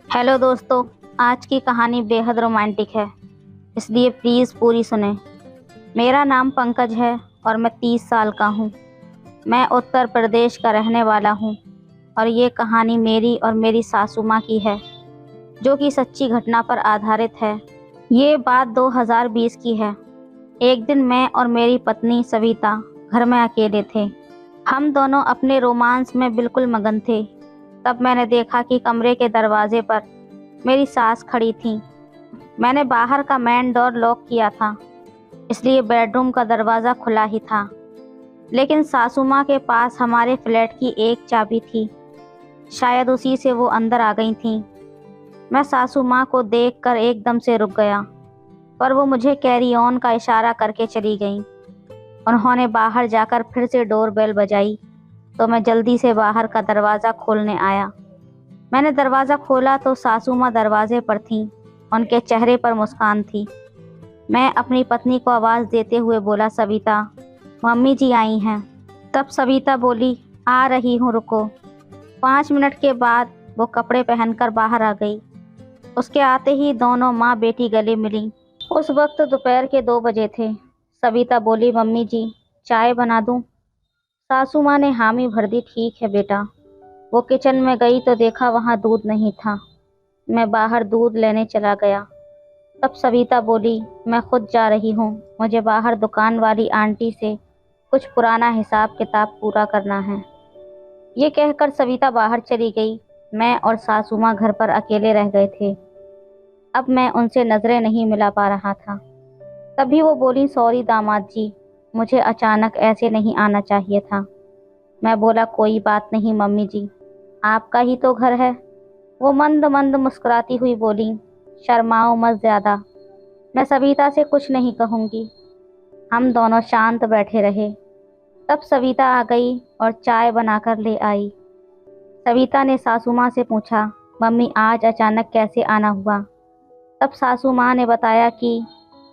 Hello दोस्तों। आज की कहानी बेहद रोमांटिक है, इसलिए प्लीज़ पूरी सुने। मेरा नाम पंकज है और मैं 30 साल का हूँ। मैं उत्तर प्रदेश का रहने वाला हूँ और ये कहानी मेरी और मेरी सासू माँ की है, जो कि सच्ची घटना पर आधारित है। ये बात 2020 की है। एक दिन मैं और मेरी पत्नी सविता घर में अकेले थे। हम दोनों अपने रोमांस में बिल्कुल मगन थे। तब मैंने देखा कि कमरे के दरवाजे पर मेरी सास खड़ी थी। मैंने बाहर का मेन डोर लॉक किया था, इसलिए बेडरूम का दरवाज़ा खुला ही था। लेकिन सासू माँ के पास हमारे फ्लैट की एक चाबी थी। शायद उसी से वो अंदर आ गई थीं। मैं सासू माँ को देखकर एकदम से रुक गया, पर वो मुझे कैरी ऑन का इशारा करके चली गईं। उन्होंने बाहर जाकर फिर से डोर बेल बजाई, तो मैं जल्दी से बाहर का दरवाज़ा खोलने आया। मैंने दरवाज़ा खोला तो सासू माँ दरवाजे पर थीं। उनके चेहरे पर मुस्कान थी। मैं अपनी पत्नी को आवाज़ देते हुए बोला, सविता, मम्मी जी आई हैं। तब सविता बोली, आ रही हूँ, रुको। 5 मिनट के बाद वो कपड़े पहनकर बाहर आ गई। उसके आते ही दोनों माँ बेटी गले मिली। उस वक्त दोपहर के 2 बजे थे। सविता बोली, मम्मी जी, चाय बना दूँ? सासू माँ ने हामी भर दी, ठीक है बेटा। वो किचन में गई तो देखा वहाँ दूध नहीं था। मैं बाहर दूध लेने चला गया। तब सविता बोली, मैं खुद जा रही हूँ, मुझे बाहर दुकान वाली आंटी से कुछ पुराना हिसाब किताब पूरा करना है। ये कहकर सविता बाहर चली गई। मैं और सासू माँ घर पर अकेले रह गए थे। अब मैं उनसे नजरें नहीं मिला पा रहा था। तभी वो बोली, सॉरी दामाद जी, मुझे अचानक ऐसे नहीं आना चाहिए था। मैं बोला, कोई बात नहीं मम्मी जी, आपका ही तो घर है। वो मंद मंद मुस्कुराती हुई बोली, शर्माओ मत ज्यादा, मैं सविता से कुछ नहीं कहूँगी। हम दोनों शांत बैठे रहे। तब सविता आ गई और चाय बनाकर ले आई। सविता ने सासू माँ से पूछा, मम्मी आज अचानक कैसे आना हुआ? तब सासू माँ ने बताया कि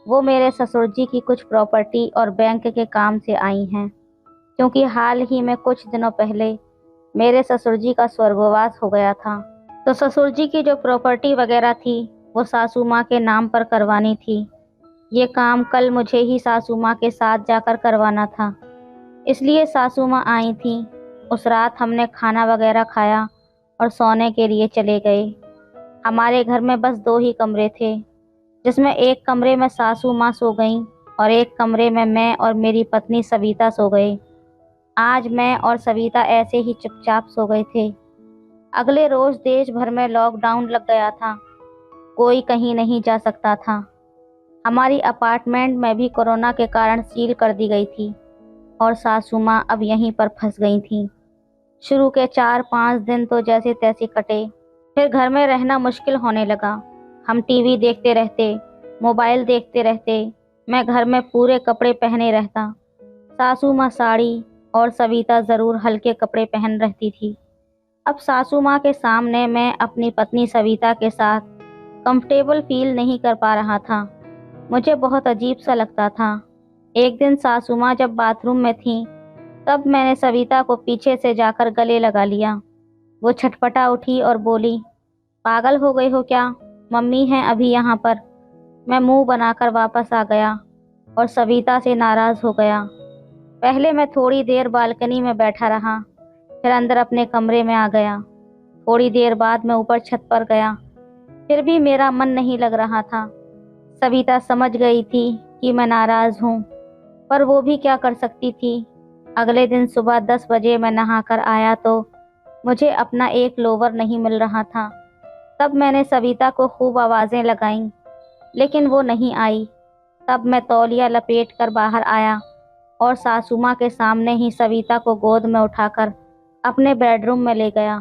वो मेरे ससुर जी की कुछ प्रॉपर्टी और बैंक के काम से आई हैं, क्योंकि हाल ही में कुछ दिनों पहले मेरे ससुर जी का स्वर्गवास हो गया था। तो ससुर जी की जो प्रॉपर्टी वगैरह थी वो सासू माँ के नाम पर करवानी थी। ये काम कल मुझे ही सासू माँ के साथ जाकर करवाना था, इसलिए सासू माँ आई थी। उस रात हमने खाना वगैरह खाया और सोने के लिए चले गए। हमारे घर में बस 2 ही कमरे थे, जिसमें एक कमरे में सासू माँ सो गईं और एक कमरे में मैं और मेरी पत्नी सविता सो गए। आज मैं और सविता ऐसे ही चुपचाप सो गए थे। अगले रोज देश भर में लॉकडाउन लग गया था। कोई कहीं नहीं जा सकता था। हमारी अपार्टमेंट में भी कोरोना के कारण सील कर दी गई थी और सासू माँ अब यहीं पर फंस गई थी। शुरू के 4-5 दिन तो जैसे तैसे कटे, फिर घर में रहना मुश्किल होने लगा। हम टीवी देखते रहते, मोबाइल देखते रहते। मैं घर में पूरे कपड़े पहने रहता। सासू माँ साड़ी और सविता ज़रूर हल्के कपड़े पहन रहती थी। अब सासू माँ के सामने मैं अपनी पत्नी सविता के साथ कंफर्टेबल फील नहीं कर पा रहा था। मुझे बहुत अजीब सा लगता था। एक दिन सासू माँ जब बाथरूम में थीं, तब मैंने सविता को पीछे से जाकर गले लगा लिया। वो छटपटा उठी और बोली, पागल हो गई हो क्या? मम्मी हैं अभी यहाँ पर। मैं मुंह बनाकर वापस आ गया और सविता से नाराज़ हो गया। पहले मैं थोड़ी देर बालकनी में बैठा रहा, फिर अंदर अपने कमरे में आ गया। थोड़ी देर बाद मैं ऊपर छत पर गया, फिर भी मेरा मन नहीं लग रहा था। सविता समझ गई थी कि मैं नाराज़ हूँ, पर वो भी क्या कर सकती थी। अगले दिन सुबह 10 बजे मैं नहाकर आया तो मुझे अपना एक लोवर नहीं मिल रहा था। तब मैंने सविता को खूब आवाज़ें लगाईं, लेकिन वो नहीं आई। तब मैं तौलिया लपेट कर बाहर आया और सासू माँ के सामने ही सविता को गोद में उठाकर अपने बेडरूम में ले गया।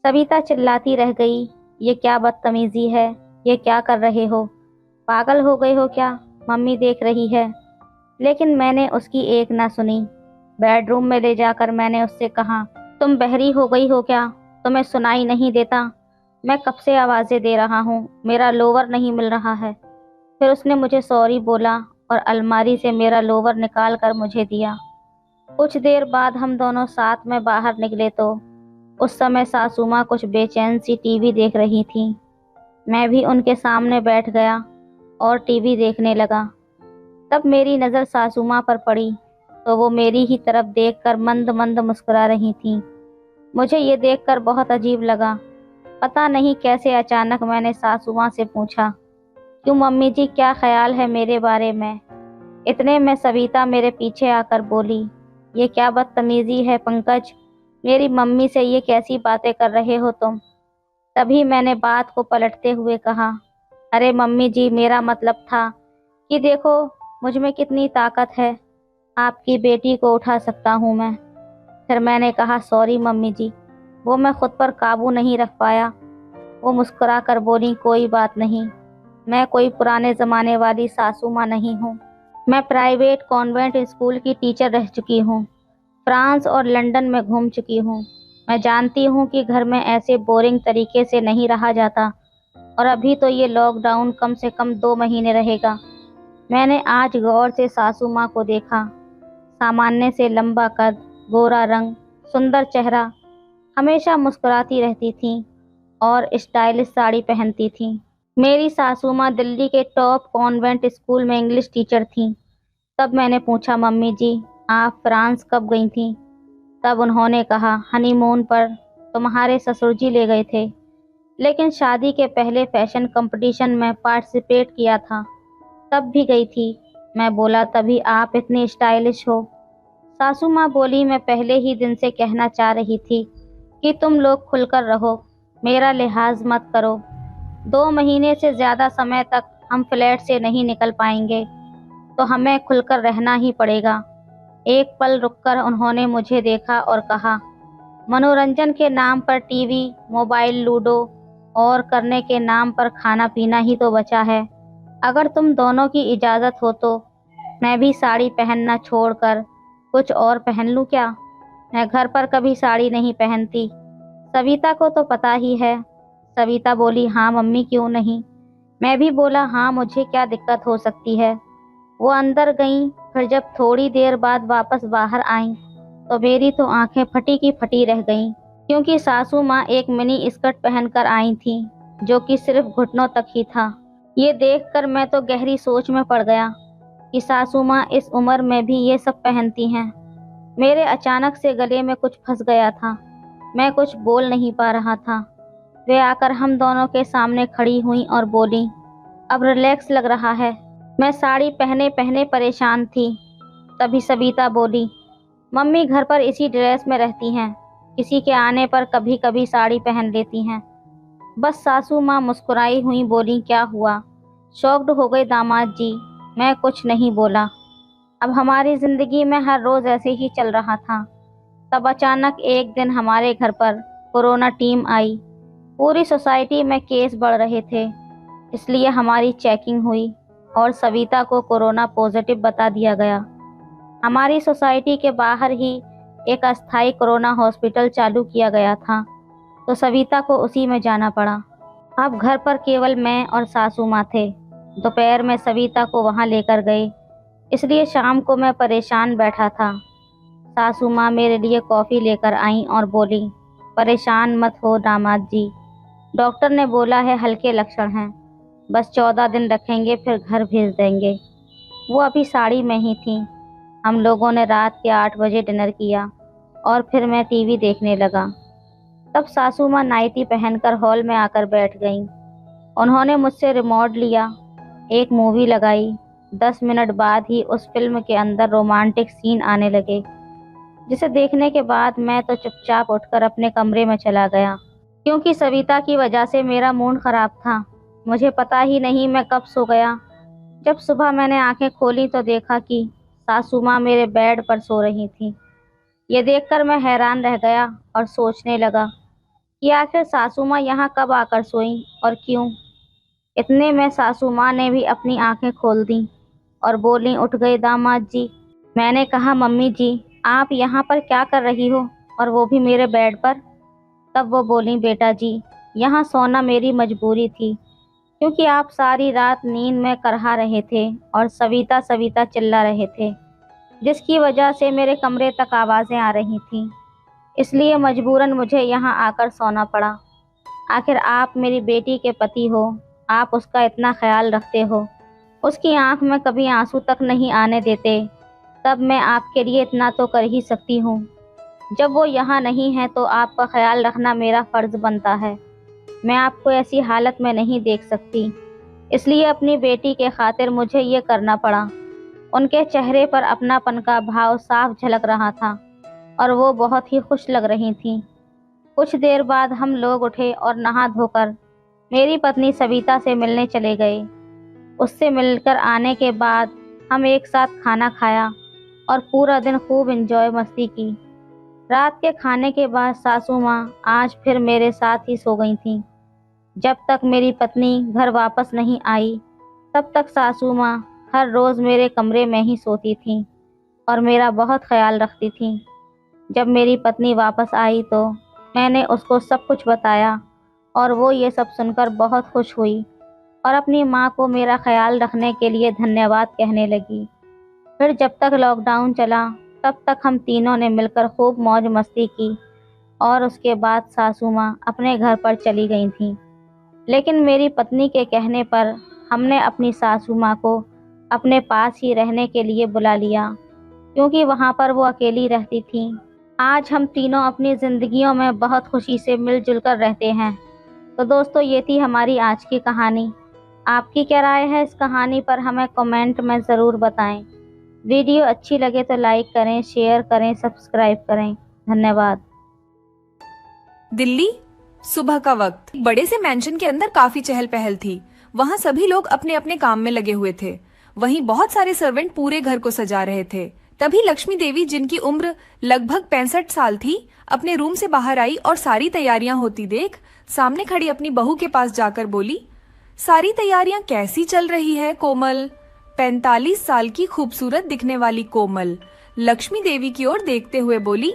सविता चिल्लाती रह गई, ये क्या बदतमीजी है, ये क्या कर रहे हो? पागल हो गए हो क्या? मम्मी देख रही है। लेकिन मैंने उसकी एक ना सुनी। बेडरूम में ले जाकर मैंने उससे कहा, तुम बहरी हो गई हो क्या? तुम्हें सुनाई नहीं देता? मैं कब से आवाज़ें दे रहा हूँ, मेरा लोवर नहीं मिल रहा है। फिर उसने मुझे सॉरी बोला और अलमारी से मेरा लोवर निकाल कर मुझे दिया। कुछ देर बाद हम दोनों साथ में बाहर निकले तो उस समय सासू माँ कुछ बेचैन सी टीवी देख रही थीं। मैं भी उनके सामने बैठ गया और टीवी देखने लगा। तब मेरी नज़र सासू माँ पर पड़ी तो वो मेरी ही तरफ देखकर मंद मंद मुस्कुरा रही थीं। मुझे ये देखकर बहुत अजीब लगा। पता नहीं कैसे अचानक मैंने सासू माँ से पूछा, क्यों मम्मी जी, क्या ख्याल है मेरे बारे में? इतने में सविता मेरे पीछे आकर बोली, ये क्या बदतमीजी है पंकज, मेरी मम्मी से ये कैसी बातें कर रहे हो तुम? तभी मैंने बात को पलटते हुए कहा, अरे मम्मी जी, मेरा मतलब था कि देखो मुझ में कितनी ताकत है, आपकी बेटी को उठा सकता हूँ मैं। फिर मैंने कहा, सॉरी मम्मी जी, वो मैं खुद पर काबू नहीं रख पाया। वो मुस्कुरा कर बोली, कोई बात नहीं, मैं कोई पुराने ज़माने वाली सासू माँ नहीं हूँ। मैं प्राइवेट कॉन्वेंट स्कूल की टीचर रह चुकी हूँ, फ्रांस और लंदन में घूम चुकी हूँ। मैं जानती हूँ कि घर में ऐसे बोरिंग तरीके से नहीं रहा जाता, और अभी तो ये लॉकडाउन कम से कम 2 महीने रहेगा। मैंने आज गौर से सासू माँ को देखा। सामान्य से लंबा कद, गोरा रंग, सुंदर चेहरा, हमेशा मुस्कुराती रहती थीं और स्टाइलिश साड़ी पहनती थीं। मेरी सासू माँ दिल्ली के टॉप कॉन्वेंट स्कूल में इंग्लिश टीचर थीं। तब मैंने पूछा, मम्मी जी, आप फ्रांस कब गई थीं? तब उन्होंने कहा, हनीमून पर तुम्हारे ससुर जी ले गए थे, लेकिन शादी के पहले फैशन कंपटीशन में पार्टिसिपेट किया था, तब भी गई थी। मैं बोला, तभी आप इतनी स्टाइलिश हो। सासू माँ बोली, मैं पहले ही दिन से कहना चाह रही थी कि तुम लोग खुलकर रहो, मेरा लिहाज मत करो। 2 महीने से ज़्यादा समय तक हम फ्लैट से नहीं निकल पाएंगे, तो हमें खुलकर रहना ही पड़ेगा। एक पल रुककर उन्होंने मुझे देखा और कहा, मनोरंजन के नाम पर टीवी, मोबाइल, लूडो और करने के नाम पर खाना पीना ही तो बचा है। अगर तुम दोनों की इजाज़त हो तो मैं भी साड़ी पहनना छोड़कर कुछ और पहन लूँ क्या? मैं घर पर कभी साड़ी नहीं पहनती, सविता को तो पता ही है। सविता बोली, हाँ मम्मी, क्यों नहीं। मैं भी बोला, हाँ, मुझे क्या दिक्कत हो सकती है। वो अंदर गईं, फिर जब थोड़ी देर बाद वापस बाहर आईं तो मेरी तो आंखें फटी की फटी रह गईं, क्योंकि सासू माँ एक मिनी स्कर्ट पहनकर आई थीं, जो कि सिर्फ घुटनों तक ही था। ये देखकर मैं तो गहरी सोच में पड़ गया कि सासू माँ इस उम्र में भी ये सब पहनती हैं। मेरे अचानक से गले में कुछ फंस गया था, मैं कुछ बोल नहीं पा रहा था। वे आकर हम दोनों के सामने खड़ी हुई और बोली, अब रिलैक्स लग रहा है। मैं साड़ी पहने पहने परेशान थी। तभी सविता बोली, मम्मी घर पर इसी ड्रेस में रहती हैं, किसी के आने पर कभी कभी साड़ी पहन लेती हैं। बस सासू माँ मुस्कुराई हुई बोली, क्या हुआ, शॉक्ड हो गए दामाद जी? मैं कुछ नहीं बोला। अब हमारी ज़िंदगी में हर रोज़ ऐसे ही चल रहा था। तब अचानक एक दिन हमारे घर पर कोरोना टीम आई। पूरी सोसाइटी में केस बढ़ रहे थे, इसलिए हमारी चेकिंग हुई और सविता को कोरोना पॉजिटिव बता दिया गया। हमारी सोसाइटी के बाहर ही एक अस्थायी कोरोना हॉस्पिटल चालू किया गया था, तो सविता को उसी में जाना पड़ा। अब घर पर केवल मैं और सासू माँ थे। दोपहर में सविता को वहाँ लेकर गए, इसलिए शाम को मैं परेशान बैठा था। सासू माँ मेरे लिए कॉफ़ी लेकर आईं और बोली, परेशान मत हो दामाद जी, डॉक्टर ने बोला है हल्के लक्षण हैं, बस 14 दिन रखेंगे फिर घर भेज देंगे। वो अभी साड़ी में ही थी। हम लोगों ने रात के 8 बजे डिनर किया और फिर मैं टीवी देखने लगा। तब सासू माँ नाइटी पहनकर हॉल में आकर बैठ गईं। उन्होंने मुझसे रिमोट लिया, एक मूवी लगाई। 10 मिनट बाद ही उस फिल्म के अंदर रोमांटिक सीन आने लगे, जिसे देखने के बाद मैं तो चुपचाप उठकर अपने कमरे में चला गया, क्योंकि सविता की वजह से मेरा मूड खराब था। मुझे पता ही नहीं मैं कब सो गया। जब सुबह मैंने आंखें खोली तो देखा कि सासू माँ मेरे बेड पर सो रही थी। ये देखकर मैं हैरान रह गया और सोचने लगा कि आखिर सासू माँ यहाँ कब आकर सोईं और क्यों। इतने में सासू माँ ने भी अपनी आंखें खोल दी और बोली, उठ गए दामाद जी। मैंने कहा, मम्मी जी, आप यहाँ पर क्या कर रही हो, और वो भी मेरे बेड पर? तब वो बोली, बेटा जी, यहाँ सोना मेरी मजबूरी थी, क्योंकि आप सारी रात नींद में करहा रहे थे और सविता सविता चिल्ला रहे थे, जिसकी वजह से मेरे कमरे तक आवाज़ें आ रही थीं। इसलिए मजबूरन मुझे यहाँ आकर सोना पड़ा। आखिर आप मेरी बेटी के पति हो, आप उसका इतना ख्याल रखते हो, उसकी आंख में कभी आंसू तक नहीं आने देते, तब मैं आपके लिए इतना तो कर ही सकती हूँ। जब वो यहाँ नहीं है तो आपका ख्याल रखना मेरा फ़र्ज़ बनता है। मैं आपको ऐसी हालत में नहीं देख सकती, इसलिए अपनी बेटी के खातिर मुझे ये करना पड़ा। उनके चेहरे पर अपनापन का भाव साफ झलक रहा था और वो बहुत ही खुश लग रही थीं। कुछ देर बाद हम लोग उठे और नहा धोकर मेरी पत्नी सविता से मिलने चले गए। उससे मिलकर आने के बाद हम एक साथ खाना खाया और पूरा दिन खूब एंजॉय मस्ती की। रात के खाने के बाद सासू माँ आज फिर मेरे साथ ही सो गई थीं। जब तक मेरी पत्नी घर वापस नहीं आई, तब तक सासू माँ हर रोज़ मेरे कमरे में ही सोती थीं और मेरा बहुत ख्याल रखती थीं। जब मेरी पत्नी वापस आई तो मैंने उसको सब कुछ बताया और वो ये सब सुनकर बहुत खुश हुई और अपनी माँ को मेरा ख्याल रखने के लिए धन्यवाद कहने लगी। फिर जब तक लॉकडाउन चला, तब तक हम तीनों ने मिलकर खूब मौज मस्ती की और उसके बाद सासू माँ अपने घर पर चली गई थीं। लेकिन मेरी पत्नी के कहने पर हमने अपनी सासू माँ को अपने पास ही रहने के लिए बुला लिया, क्योंकि वहाँ पर वो अकेली रहती थीं। आज हम तीनों अपनी ज़िंदगियों में बहुत खुशी से मिलजुल कर रहते हैं। तो दोस्तों, ये थी हमारी आज की कहानी। आपकी क्या राय है इस कहानी पर, हमें कमेंट में ज़रूर बताएं। वीडियो अच्छी लगे तो लाइक करें, शेयर करें, सब्सक्राइब करें। धन्यवाद। दिल्ली, सुबह का वक्त। बड़े से मैंशन के अंदर काफी चहल पहल थी। वहाँ सभी लोग अपने अपने काम में लगे हुए थे। वहीं बहुत सारे सर्वेंट पूरे घर को सजा रहे थे। तभी लक्ष्मी देवी, जिनकी उम्र लगभग 65 साल थी, अपने रूम से बाहर आई और सारी तैयारियां होती देख सामने खड़ी अपनी बहू के पास जाकर बोली, सारी तैयारियां कैसी चल रही है कोमल? 45 साल की खूबसूरत दिखने वाली कोमल लक्ष्मी देवी की ओर देखते हुए बोली,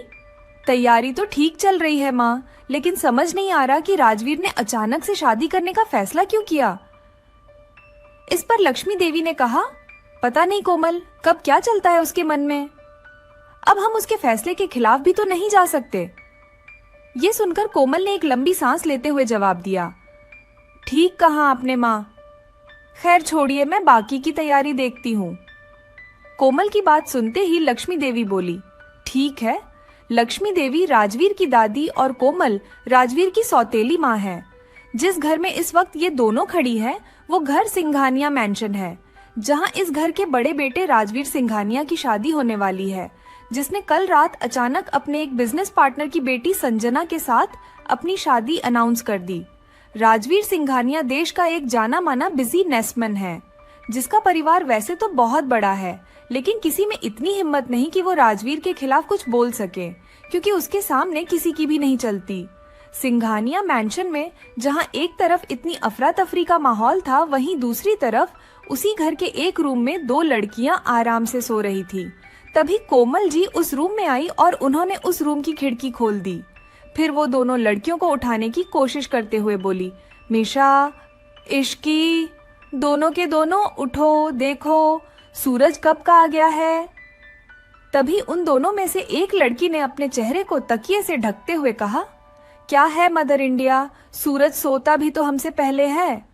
तैयारी तो ठीक चल रही है माँ, लेकिन समझ नहीं आ रहा कि राजवीर ने अचानक से शादी करने का फैसला क्यों किया। इस पर लक्ष्मी देवी ने कहा, पता नहीं कोमल, कब क्या चलता है उसके मन में। अब हम उसके फैसले के खिलाफ भी तो नहीं जा सकते। ये सुनकर कोमल ने एक लंबी सांस लेते हुए जवाब दिया, ठीक कहा आपने माँ। खैर छोड़िए, मैं बाकी की तैयारी देखती हूँ। कोमल की बात सुनते ही लक्ष्मी देवी बोली, ठीक है। लक्ष्मी देवी राजवीर की दादी और कोमल राजवीर की सौतेली माँ है। जिस घर में इस वक्त ये दोनों खड़ी है वो घर सिंघानिया मैंशन है, जहाँ इस घर के बड़े बेटे राजवीर सिंघानिया की शादी होने वाली है, जिसने कल रात अचानक अपने एक बिजनेस पार्टनर की बेटी संजना के साथ अपनी शादी अनाउंस कर दी। राजवीर सिंघानिया देश का एक जाना माना बिजनेसमैन है, जिसका परिवार वैसे तो बहुत बड़ा है, लेकिन किसी में इतनी हिम्मत नहीं कि वो राजवीर के खिलाफ कुछ बोल सके, क्योंकि उसके सामने किसी की भी नहीं चलती। सिंघानिया मैंशन में जहां एक तरफ इतनी अफरा तफरी का माहौल था, वहीं दूसरी तरफ उसी घर के एक रूम में दो लड़कियां आराम से सो रही थी। तभी कोमल जी उस रूम में आई और उन्होंने उस रूम की खिड़की खोल दी। फिर वो दोनों लड़कियों को उठाने की कोशिश करते हुए बोली, मीशा, इश्की, दोनों के दोनों उठो, देखो सूरज कब का आ गया है। तभी उन दोनों में से एक लड़की ने अपने चेहरे को तकिए से ढकते हुए कहा, क्या है मदर इंडिया, सूरज सोता भी तो हमसे पहले है।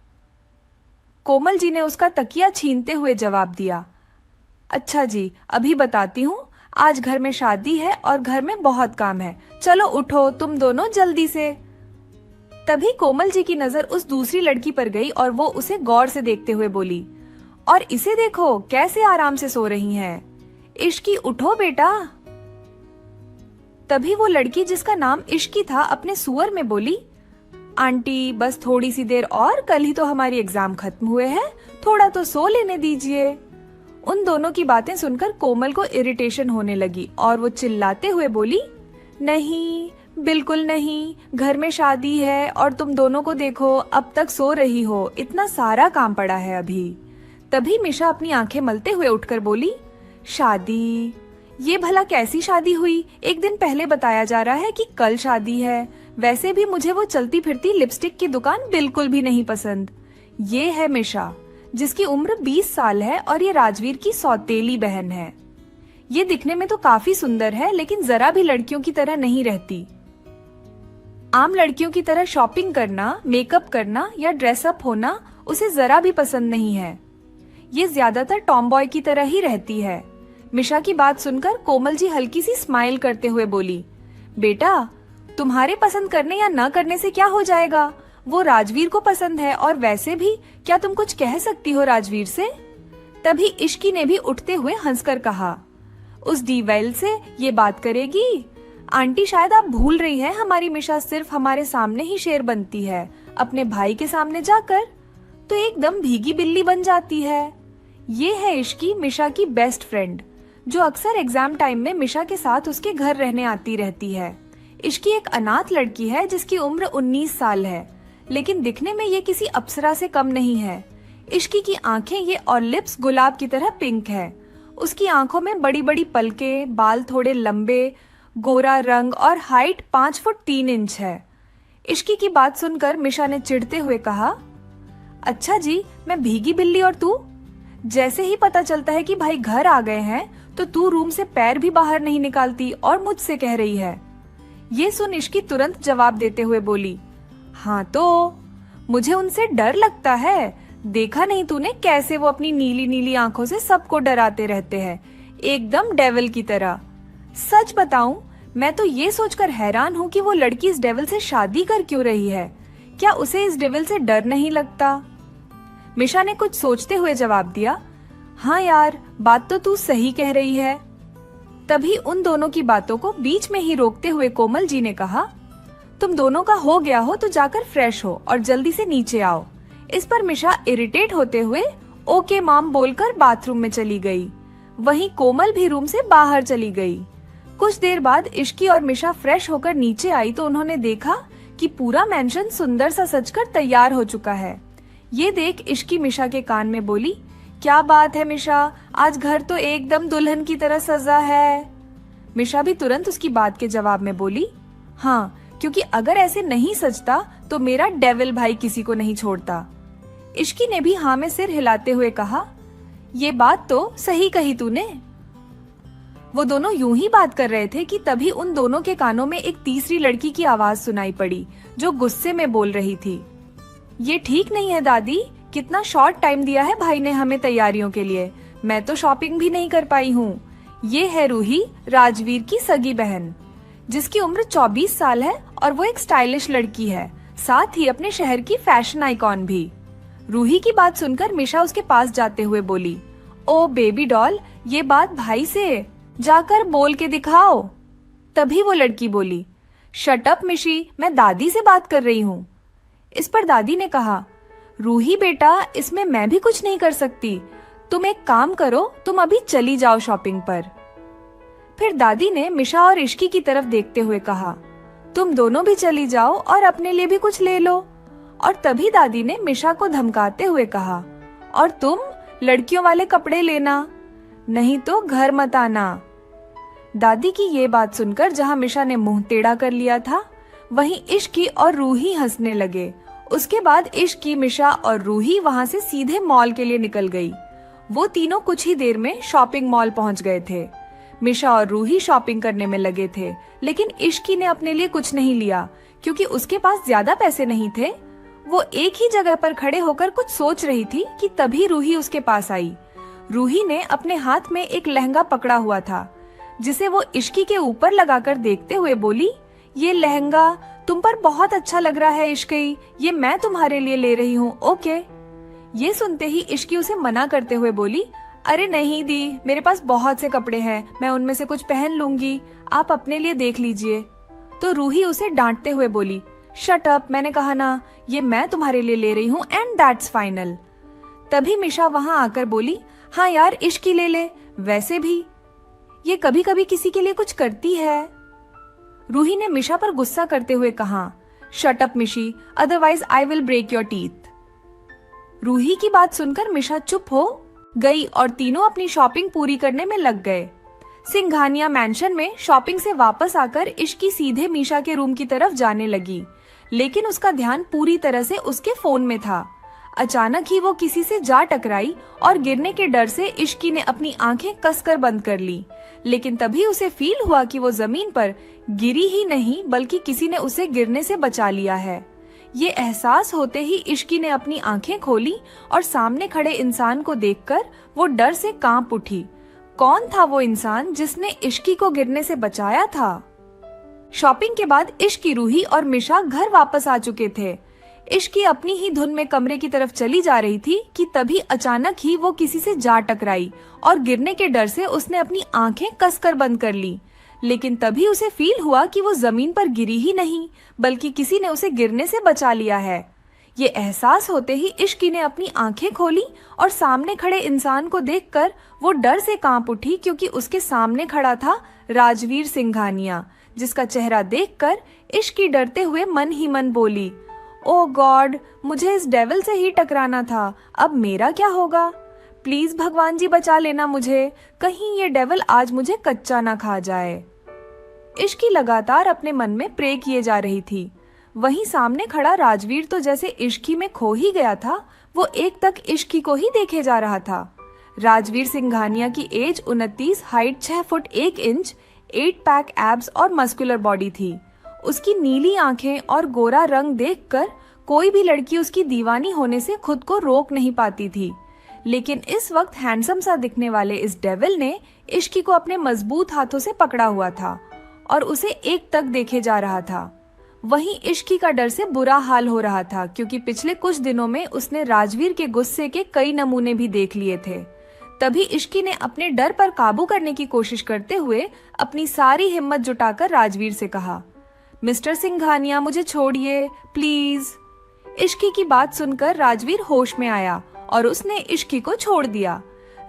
कोमल जी ने उसका तकिया छीनते हुए जवाब दिया, अच्छा जी, अभी बताती हूँ, आज घर में शादी है और घर में बहुत काम है, चलो उठो तुम दोनों जल्दी से। तभी कोमल जी की नजर उस दूसरी लड़की पर गई और वो उसे गौर से देखते हुए बोली, और इसे देखो कैसे आराम से सो रही हैं। इश्की, उठो बेटा। तभी वो लड़की, जिसका नाम इश्की था, अपने सुअर में बोली, आंटी बस थोड़ी सी देर और, कल ही तो हमारी एग्जाम खत्म हुए हैं, थोड़ा तो सो लेने दीजिए। उन दोनों की बातें सुनकर कोमल को इरिटेशन होने लगी और वो चिल्लाते हुए बोली, नहीं, बिल्कुल नहीं, घर में शादी है और तुम दोनों को देखो अब तक सो रही हो, इतना सारा काम पड़ा है अभी। तभी मीशा अपनी आंखें मलते हुए उठकर बोली, शादी? ये भला कैसी शादी हुई? एक दिन पहले बताया जा रहा है कि कल शादी है। वैसे भी मुझे वो चलती फिरती लिपस्टिक की दुकान बिल्कुल भी नहीं पसंद। ये है मीशा, जिसकी उम्र 20 साल है और ये राजवीर की सौतेली बहन है। ये दिखने में तो काफी सुंदर है, लेकिन जरा भी लड़कियों की तरह नहीं रहती। आम लड़कियों की तरह शॉपिंग करना, मेकअप करना या ड्रेसअप होना उसे जरा भी पसंद नहीं है। ये ज्यादातर टॉमबॉय की तरह ही रहती है। मिशा की बात सुनकर कोमल जी हल्की सी स्माइल करते हुए बोली, बेटा तुम्हारे पसंद करने या न करने से क्या हो जाएगा, वो राजवीर को पसंद है, और वैसे भी क्या तुम कुछ कह सकती हो राजवीर से? तभी इश्की ने भी उठते हुए हंसकर कहा, उस डीवेल से ये बात करेगी? आंटी शायद आप भूल रही हैं, हमारी मिशा सिर्फ हमारे सामने ही शेर बनती है, अपने भाई के सामने जाकर तो एकदम भीगी बिल्ली बन जाती है। ये है इश्की, मिशा की बेस्ट फ्रेंड, जो अक्सर एग्जाम टाइम में मिशा के साथ उसके घर रहने आती रहती है। इश्की एक अनाथ लड़की है जिसकी उम्र 19 साल है, लेकिन दिखने में ये किसी अप्सरा से कम नहीं है। इश्की की आंखें ये और लिप्स गुलाब की तरह पिंक है। उसकी आंखों में बड़ी बड़ी पलकें, बाल थोड़े लंबे, गोरा रंग और हाइट 5 फुट 3 इंच है। इश्की की बात सुनकर मिशा ने चिढ़ते हुए कहा, अच्छा जी, मैं भीगी बिल्ली और तू? जैसे ही पता चलता है कि भाई घर आ गए हैं तो तू रूम से पैर भी बाहर नहीं निकालती और मुझसे कह रही है। ये सुन इश्की तुरंत जवाब देते हुए बोली, हाँ तो मुझे उनसे डर लगता है। देखा नहीं तूने कैसे वो अपनी नीली नीली आंखों से सबको डराते रहते हैं, एकदम डेविल की तरह। सच बताऊं, मैं तो ये सोचकर हैरान हूँ कि वो लड़की इस डेविल से शादी कर क्यों रही है। क्या उसे इस डेविल से डर नहीं लगता? मिशा ने कुछ सोचते हुए जवाब दिया, हाँ यार, बात तो तू सही कह रही है। तभी उन दोनों की बातों को बीच में ही रोकते हुए कोमल जी ने कहा, तुम दोनों का हो गया हो तो जाकर फ्रेश हो और जल्दी से नीचे आओ। इस पर मिशा इरिटेट होते हुए ओके माम बोलकर बाथरूम में चली गई। वहीं कोमल भी रूम से बाहर चली गई। कुछ देर बाद इश्की और मिशा फ्रेश होकर नीचे आई तो उन्होंने देखा कि पूरा मेंशन सुंदर सा सजकर तैयार हो चुका है। ये देख इश्की मिशा के कान में बोली, क्या बात है मिशा, आज घर तो एकदम दुल्हन की तरह सजा है। मिशा भी तुरंत उसकी बात के जवाब में बोली, हाँ, क्योंकि अगर ऐसे नहीं सजता तो मेरा डेविल भाई किसी को नहीं छोड़ता। इश्की ने भी हाँ में सिर हिलाते हुए कहा, ये बात तो सही कही तूने। वो दोनों यूं ही बात कर रहे थे कि तभी उन दोनों के कानों में एक तीसरी लड़की की आवाज सुनाई पड़ी जो गुस्से में बोल रही थी, ये ठीक नहीं है दादी, कितना शॉर्ट टाइम दिया है भाई ने हमें तैयारियों के लिए, मैं तो शॉपिंग भी नहीं कर पाई हूँ। ये है रूही, राजवीर की सगी बहन, जिसकी उम्र 24 साल है और वो एक स्टाइलिश लड़की है, साथ ही अपने शहर की फैशन आइकॉन भी। रूही की बात सुनकर मिशा उसके पास जाते हुए बोली, ओ बेबी डॉल, ये बात भाई से जाकर बोल के दिखाओ। तभी वो लड़की बोली, शट अप मिशी, मैं दादी से बात कर रही हूँ। इस पर दादी ने कहा, रूही बेटा, इसमें मैं भी कुछ नहीं कर सकती, तुम एक काम करो, तुम अभी चली जाओ शॉपिंग पर। फिर दादी ने मिशा और इश्की की तरफ देखते हुए कहा, तुम दोनों भी चली जाओ और अपने लिए भी कुछ ले लो। और तभी दादी ने मिशा को धमकाते हुए कहा, और तुम लड़कियों वाले कपड़े लेना, नहीं तो घर मत आना। दादी की ये बात सुनकर जहाँ मिशा ने मुंह टेढ़ा कर लिया था, वहीं इश्की और रूही हंसने लगे। उसके बाद इश्की, मिशा और रूही वहां से सीधे मॉल के लिए निकल गई। वो तीनों कुछ ही देर में शॉपिंग मॉल पहुंच गए थे। मिशा और रूही शॉपिंग करने में लगे थे, लेकिन इश्की ने अपने लिए कुछ नहीं लिया क्योंकि उसके पास ज्यादा पैसे नहीं थे। वो एक ही जगह पर खड़े होकर कुछ सोच रही थी कि तभी रूही उसके पास आई। रूही ने अपने हाथ में एक लहंगा पकड़ा हुआ था, जिसे वो इश्की के ऊपर लगाकर देखते हुए बोली, ये लहंगा तुम पर बहुत अच्छा लग रहा है इश्की, ये मैं तुम्हारे लिए ले रही हूँ, ओके। ये सुनते ही इश्की उसे मना करते हुए बोली, अरे नहीं दी, मेरे पास बहुत से कपड़े हैं, मैं उनमें से कुछ पहन लूंगी, आप अपने लिए देख लीजिए। तो रूही उसे डांटते हुए बोली, शट अप, मैंने कहा ना, ये मैं तुम्हारे लिए ले रही हूँ एंड दैट्स फाइनल। तभी मिशा वहां आकर बोली, हाँ यार, इश्की ले ले, वैसे भी ये कभी कभी किसी के लिए कुछ करती है। रूही ने मिशा पर गुस्सा करते हुए कहा, shut up Mishi, otherwise I will break your teeth. Ruhi की बात सुनकर मिशा चुप हो गई और तीनों अपनी शॉपिंग पूरी करने में लग गए। सिंघानिया मैंशन में शॉपिंग से वापस आकर इश्की सीधे मिशा के रूम की तरफ जाने लगी, लेकिन उसका ध्यान पूरी तरह से उसके फोन में था। अचानक ही वो किसी से जा टकराई और गिरने के डर से इश्की ने अपनी आंखें कसकर बंद कर ली। लेकिन तभी उसे फील हुआ कि वो जमीन पर गिरी ही नहीं बल्कि किसी ने उसे गिरने से बचा लिया है। ये एहसास होते ही इश्की ने अपनी आंखें खोली और सामने खड़े इंसान को देखकर वो डर से कांप उठी। कौन था वो इंसान जिसने इश्की को गिरने से बचाया था? शॉपिंग के बाद इश्की, रूही और मिशा घर वापस आ चुके थे। इश्की अपनी ही धुन में कमरे की तरफ चली जा रही थी कि तभी अचानक ही वो किसी से जा टकराई और गिरने के डर से उसने अपनी आंखें कसकर बंद कर ली। लेकिन तभी उसे फील हुआ कि वो जमीन पर गिरी ही नहीं बल्कि किसी ने उसे गिरने से बचा लिया है। ये एहसास होते ही इश्की ने अपनी आंखें खोली और सामने खड़े इंसान को देखकर वो डर से कांप उठी, क्योंकि उसके सामने खड़ा था राजवीर सिंघानिया, जिसका चेहरा देखकर इश्की डरते हुए मन ही मन बोली, ओह गॉड, मुझे इस डेविल से ही टकराना था, अब मेरा क्या होगा? प्लीज भगवान जी बचा लेना मुझे, कहीं ये डेविल आज मुझे कच्चा ना खा जाए। इश्की लगातार अपने मन में प्रे किए जा रही थी। वहीं सामने खड़ा राजवीर तो जैसे इश्की में खो ही गया था, वो एक तक इश्की को ही देखे जा रहा था। राजवीर सिंघानिया की age 29, height 6 foot 1 inch, 8 pack abs और मस्कुलर बॉडी थी। उसकी नीली आंखें और गोरा रंग देखकर कोई भी लड़की उसकी दीवानी होने से खुद को रोक नहीं पाती थी। लेकिन इस वक्त हैंडसम सा दिखने वाले इस डेविल ने इश्की को अपने मजबूत हाथों से पकड़ा हुआ था और उसे एक तक देखे जा रहा था। वहीं इश्की का डर से बुरा हाल हो रहा था, क्योंकि पिछले कुछ दिनों में उसने राजवीर के गुस्से के कई नमूने भी देख लिए थे। तभी इश्की ने अपने डर पर काबू करने की कोशिश करते हुए अपनी सारी हिम्मत जुटाकर राजवीर से कहा, मिस्टर सिंघानिया, मुझे छोड़िए प्लीज। इश्की की बात सुनकर राजवीर होश में आया और उसने इश्की को छोड़ दिया।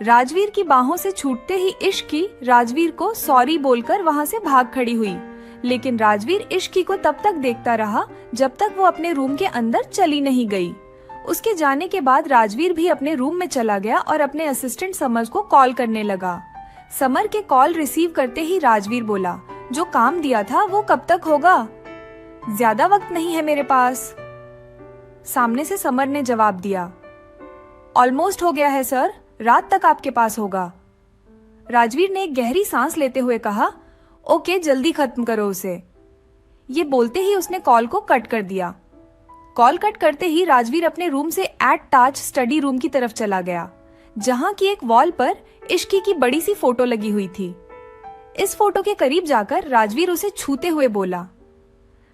राजवीर की बाहों से छूटते ही इश्की राजवीर को सॉरी बोलकर वहां से भाग खड़ी हुई। लेकिन राजवीर इश्की को तब तक देखता रहा जब तक वो अपने रूम के अंदर चली नहीं गई। उसके जाने के बाद राजवीर भी अपने रूम में चला गया और अपने असिस्टेंट समर को कॉल करने लगा। समर के कॉल रिसीव करते ही राजवीर बोला, जो काम दिया था वो कब तक होगा? ज्यादा वक्त नहीं है मेरे पास, सामने से समर ने जवाब दिया। ऑलमोस्ट हो गया है सर, रात तक आपके पास होगा। राजवीर ने एक गहरी सांस लेते हुए कहा, ओके, जल्दी खत्म करो उसे। ये बोलते ही उसने कॉल को कट कर दिया। कॉल कट करते ही राजवीर अपने रूम से एट टाच स्टडी रूम की तरफ चला गया, जहां की एक वॉल पर इश्की की बड़ी सी फोटो लगी हुई थी। इस फोटो के करीब जाकर राजवीर उसे छूते हुए बोला,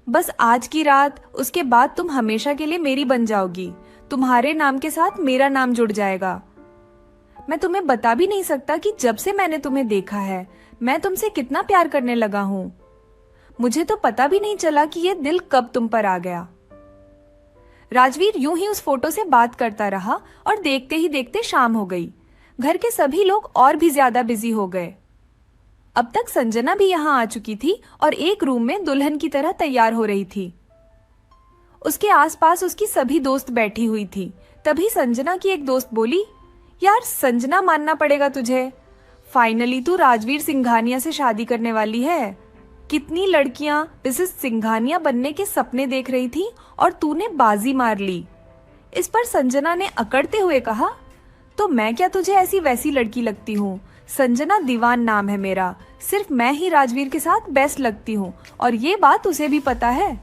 बस आज की रात, उसके बाद तुम हमेशा के लिए मेरी बन जाओगी। तुम्हारे नाम के साथ मेरा नाम जुड़ जाएगा। मैं तुम्हें बता भी नहीं सकता कि जब से मैंने तुम्हें देखा है मैं तुमसे कितना प्यार करने लगा हूं। मुझे तो पता भी नहीं चला कि ये दिल कब तुम पर आ गया। राजवीर यूं ही उस फोटो से बात करता रहा और देखते ही देखते शाम हो गई। घर के सभी लोग और भी ज्यादा बिजी हो गए। अब तक संजना भी यहाँ आ चुकी थी और एक रूम में दुल्हन की तरह तैयार हो रही थी। उसके आसपास उसकी सभी दोस्त बैठी हुई थी। तभी संजना की एक दोस्त बोली, यार संजना, मानना पड़ेगा तुझे, फाइनली तू राजवीर सिंघानिया से शादी करने वाली है। कितनी लड़कियां मिसेस सिंघानिया बनने के सपने देख रही थी और तूने बाजी मार ली। इस पर संजना ने अकड़ते हुए कहा, तो मैं क्या तुझे ऐसी वैसी लड़की लगती हूँ? संजना दीवान नाम है मेरा, सिर्फ मैं ही राजवीर के साथ बेस्ट लगती हूँ और ये बात उसे भी पता है।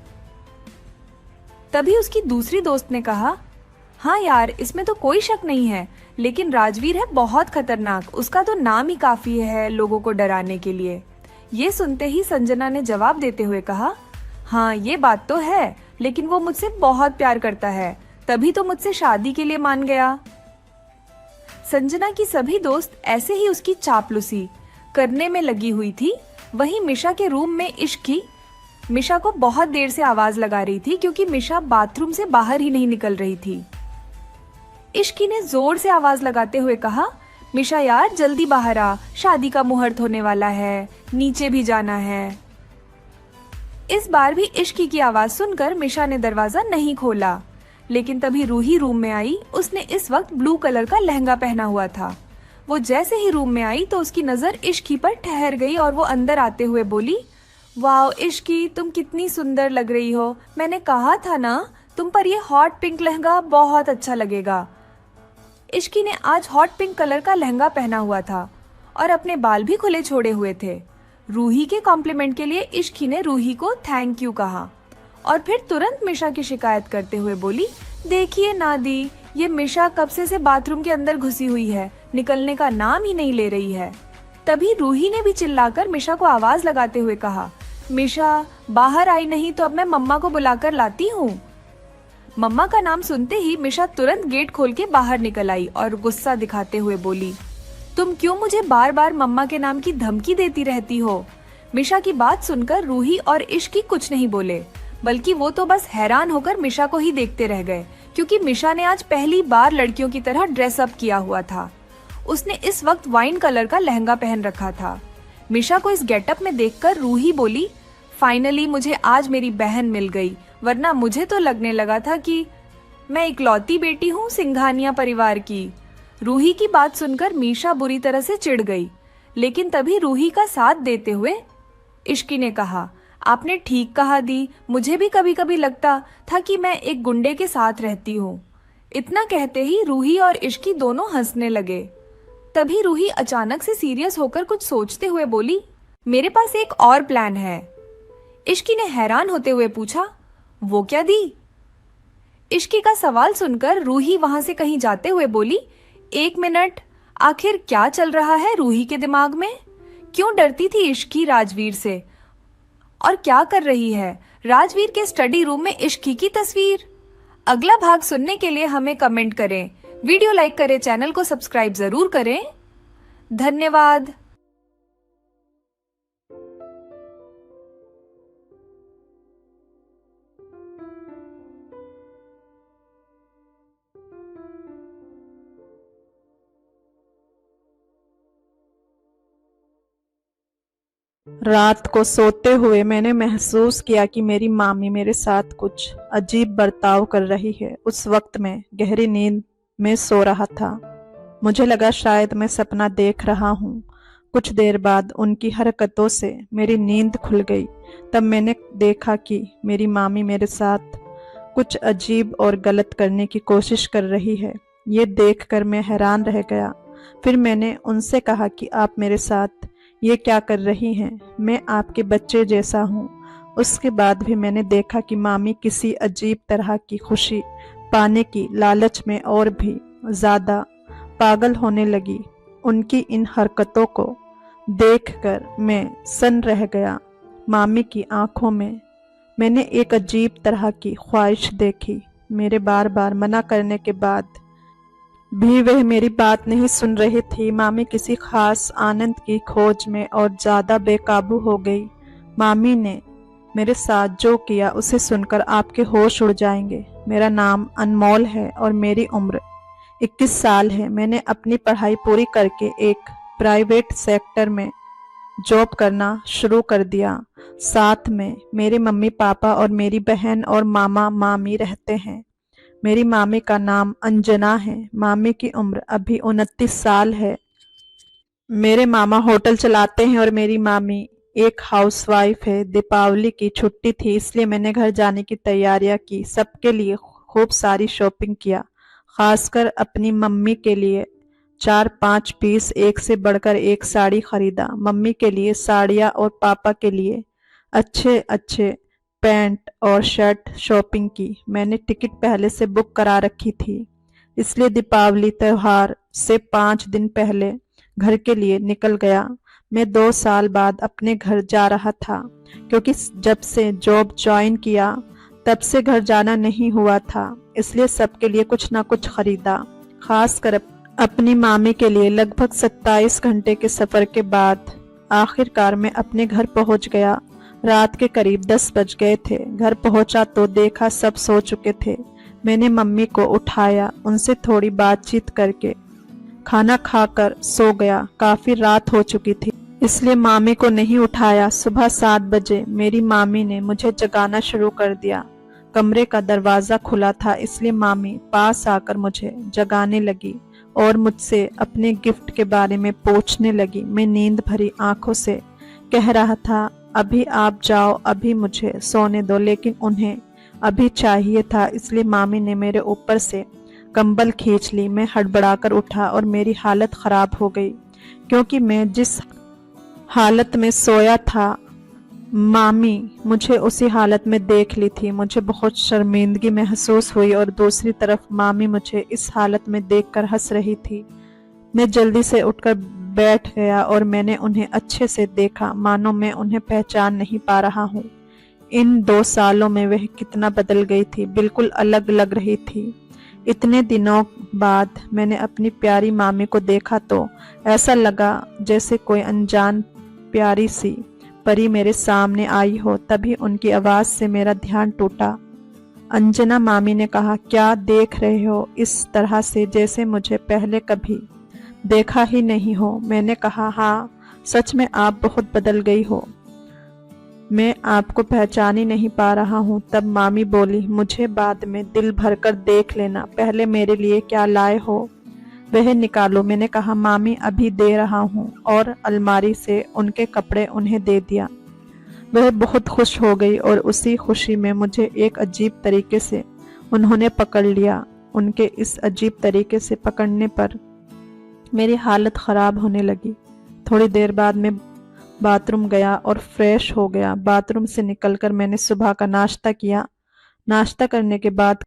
तभी उसकी दूसरी दोस्त ने कहा, हाँ यार, इसमें तो कोई शक नहीं है, लेकिन राजवीर है बहुत खतरनाक, उसका तो नाम ही काफी है लोगों को डराने के लिए। ये सुनते ही संजना ने जवाब देते हुए कहा, हाँ ये बात तो है, लेकिन वो मुझसे बहुत प्यार करता है, तभी तो मुझसे शादी के लिए मान गया। संजना की सभी दोस्त ऐसे ही उसकी चापलूसी करने में लगी हुई थी। वहीं मिशा के रूम में इश्की मिशा को बहुत देर से आवाज लगा रही थी, क्योंकि मिशा बाथरूम से बाहर ही नहीं निकल रही थी। इश्की ने जोर से आवाज लगाते हुए कहा, मिशा यार जल्दी बाहर आ, शादी का मुहूर्त होने वाला है, नीचे भी जाना है। इस बार भी इश्की की आवाज सुनकर मिशा ने दरवाजा नहीं खोला, लेकिन तभी रूही रूम में आई। उसने इस वक्त ब्लू कलर का लहंगा पहना हुआ था। वो जैसे ही रूम में आई तो उसकी नजर इश्की पर ठहर गई और वो अंदर आते हुए बोली, वाओ इश्की, तुम कितनी सुंदर लग रही हो, मैंने कहा था ना तुम पर ये हॉट पिंक लहंगा बहुत अच्छा लगेगा। इश्की ने आज हॉट पिंक कलर का लहंगा पहना हुआ था और अपने बाल भी खुले छोड़े हुए थे। रूही के कॉम्प्लीमेंट के लिए इश्की ने रूही को थैंक यू कहा और फिर तुरंत मिशा की शिकायत करते हुए बोली, देखिए नादी, ये मिशा कब से बाथरूम के अंदर घुसी हुई है, निकलने का नाम ही नहीं ले रही है। तभी रूही ने भी चिल्लाकर मिशा को आवाज लगाते हुए कहा, मिशा बाहर आई नहीं तो अब मैं मम्मा को बुलाकर लाती हूँ। मम्मा का नाम सुनते ही मिशा तुरंत गेट खोल के बाहर निकल आई और गुस्सा दिखाते हुए बोली, तुम क्यों मुझे बार बार मम्मा के नाम की धमकी देती रहती हो। मिशा की बात सुनकर रूही और इश्की कुछ नहीं बोले, बल्कि वो तो बस हैरान होकर मिशा को ही देखते रह गए, क्योंकि मिशा ने आज पहली बार लड़कियों की तरह ड्रेसअप किया हुआ था। उसने इस वक्त वाइन कलर का लहंगा पहन रखा था। मिशा को इस गेटअप में देखकर रूही बोली, फाइनली मुझे आज मेरी बहन मिल गई, वरना मुझे तो लगने लगा था कि मैं इकलौती बेटी हूँ सिंघानिया परिवार की। रूही की बात सुनकर मीशा बुरी तरह से चिढ़ गई, लेकिन तभी रूही का साथ देते हुए इश्की ने कहा, आपने ठीक कहा दी, मुझे भी कभी कभी लगता था कि मैं एक गुंडे के साथ रहती हूँ। इतना कहते ही रूही और इश्की दोनों हंसने लगे। तभी रूही अचानक से सीरियस होकर कुछ सोचते हुए बोली, मेरे पास एक और प्लान है। इश्की ने हैरान होते हुए पूछा, वो क्या दी? इश्की का सवाल सुनकर रूही वहां से कहीं जाते हुए बोली, एक मिनट, आखिर क्या चल रहा है रूही के दिमाग में? क्यों डरती थी इश्की राजवीर से? और क्या कर रही है राजवीर के स्टडी रूम में इश्की की तस्वीर? अगला भाग सुनने के लिए हमें कमेंट करें, वीडियो लाइक करें, चैनल को सब्सक्राइब जरूर करें। धन्यवाद। रात को सोते हुए मैंने महसूस किया कि मेरी मामी मेरे साथ कुछ अजीब बर्ताव कर रही है। उस वक्त मैं गहरी नींद में सो रहा था। मुझे लगा शायद मैं सपना देख रहा हूँ। कुछ देर बाद उनकी हरकतों से मेरी नींद खुल गई। तब मैंने देखा कि मेरी मामी मेरे साथ कुछ अजीब और गलत करने की कोशिश कर रही है। ये देखकर मैं हैरान रह गया। फिर मैंने उनसे कहा कि आप मेरे साथ ये क्या कर रही हैं? मैं आपके बच्चे जैसा हूँ। उसके बाद भी मैंने देखा कि मामी किसी अजीब तरह की खुशी पाने की लालच में और भी ज़्यादा पागल होने लगी। उनकी इन हरकतों को देखकर मैं सन्न रह गया। मामी की आंखों में मैंने एक अजीब तरह की ख्वाहिश देखी। मेरे बार बार मना करने के बाद भी वह मेरी बात नहीं सुन रही थी। मामी किसी खास आनंद की खोज में और ज़्यादा बेकाबू हो गई। मामी ने मेरे साथ जो किया उसे सुनकर आपके होश उड़ जाएंगे। मेरा नाम अनमोल है और मेरी उम्र 21 साल है। मैंने अपनी पढ़ाई पूरी करके एक प्राइवेट सेक्टर में जॉब करना शुरू कर दिया। साथ में मेरे मम्मी पापा और मेरी बहन और मामा मामी रहते हैं। मेरी मामी का नाम अंजना है। मामी की उम्र अभी 29 साल है। मेरे मामा होटल चलाते हैं और मेरी मामी एक हाउसवाइफ है। दीपावली की छुट्टी थी, इसलिए मैंने घर जाने की तैयारियां की। सबके लिए खूब सारी शॉपिंग किया, खासकर अपनी मम्मी के लिए 4-5 पीस एक से बढ़कर एक साड़ी खरीदा। मम्मी के लिए साड़ियाँ और पापा के लिए अच्छे अच्छे पैंट और शर्ट शॉपिंग की। मैंने टिकट पहले से बुक करा रखी थी, इसलिए दीपावली त्योहार से 5 दिन पहले घर के लिए निकल गया। मैं 2 साल बाद अपने घर जा रहा था, क्योंकि जब से जॉब ज्वाइन किया तब से घर जाना नहीं हुआ था, इसलिए सबके लिए कुछ ना कुछ खरीदा। खासकर अपनी मामी के लिए लगभग 27 घंटे के सफर के बाद आखिरकार मैं अपने घर पहुंच गया। रात के करीब 10 बज गए थे। घर पहुंचा तो देखा सब सो चुके थे। मैंने मम्मी को उठाया, उनसे थोड़ी बातचीत करके खाना खाकर सो गया। काफी रात हो चुकी थी, इसलिए मामी को नहीं उठाया। सुबह 7 बजे मेरी मामी ने मुझे जगाना शुरू कर दिया। कमरे का दरवाजा खुला था, इसलिए मामी पास आकर मुझे जगाने लगी और मुझसे अपने गिफ्ट के बारे में पूछने लगी। मैं नींद भरी आंखों से कह रहा था, अभी आप जाओ, अभी मुझे सोने दो, लेकिन उन्हें अभी चाहिए था, इसलिए मामी ने मेरे ऊपर से कंबल खींच ली। मैं हड़बड़ाकर उठा और मेरी हालत खराब हो गई, क्योंकि मैं जिस हालत में सोया था मामी मुझे उसी हालत में देख ली थी। मुझे बहुत शर्मिंदगी महसूस हुई और दूसरी तरफ मामी मुझे इस हालत में देखकर हंस रही थी। मैं जल्दी से उठकर बैठ गया और मैंने उन्हें अच्छे से देखा, मानो मैं उन्हें पहचान नहीं पा रहा हूँ। इन 2 सालों में वह कितना बदल गई थी, बिल्कुल अलग लग रही थी। इतने दिनों बाद मैंने अपनी प्यारी मामी को देखा तो ऐसा लगा जैसे कोई अनजान प्यारी सी परी मेरे सामने आई हो। तभी उनकी आवाज से मेरा ध्यान टूटा। अंजना, मामी ने कहा, क्या देख रहे हो इस तरह से जैसे मुझे पहले कभी देखा ही नहीं हो। मैंने कहा, हाँ सच में आप बहुत बदल गई हो, मैं आपको पहचान ही नहीं पा रहा हूँ। तब मामी बोली, मुझे बाद में दिल भरकर देख लेना, पहले मेरे लिए क्या लाए हो वह निकालो। मैंने कहा, मामी अभी दे रहा हूँ, और अलमारी से उनके कपड़े उन्हें दे दिया। वह बहुत खुश हो गई और उसी खुशी में मुझे एक अजीब तरीके से उन्होंने पकड़ लिया। उनके इस अजीब तरीके से पकड़ने पर मेरी हालत खराब होने लगी। थोड़ी देर बाद मैं बाथरूम गया और फ्रेश हो गया। बाथरूम से निकलकर मैंने सुबह का नाश्ता किया। नाश्ता करने के बाद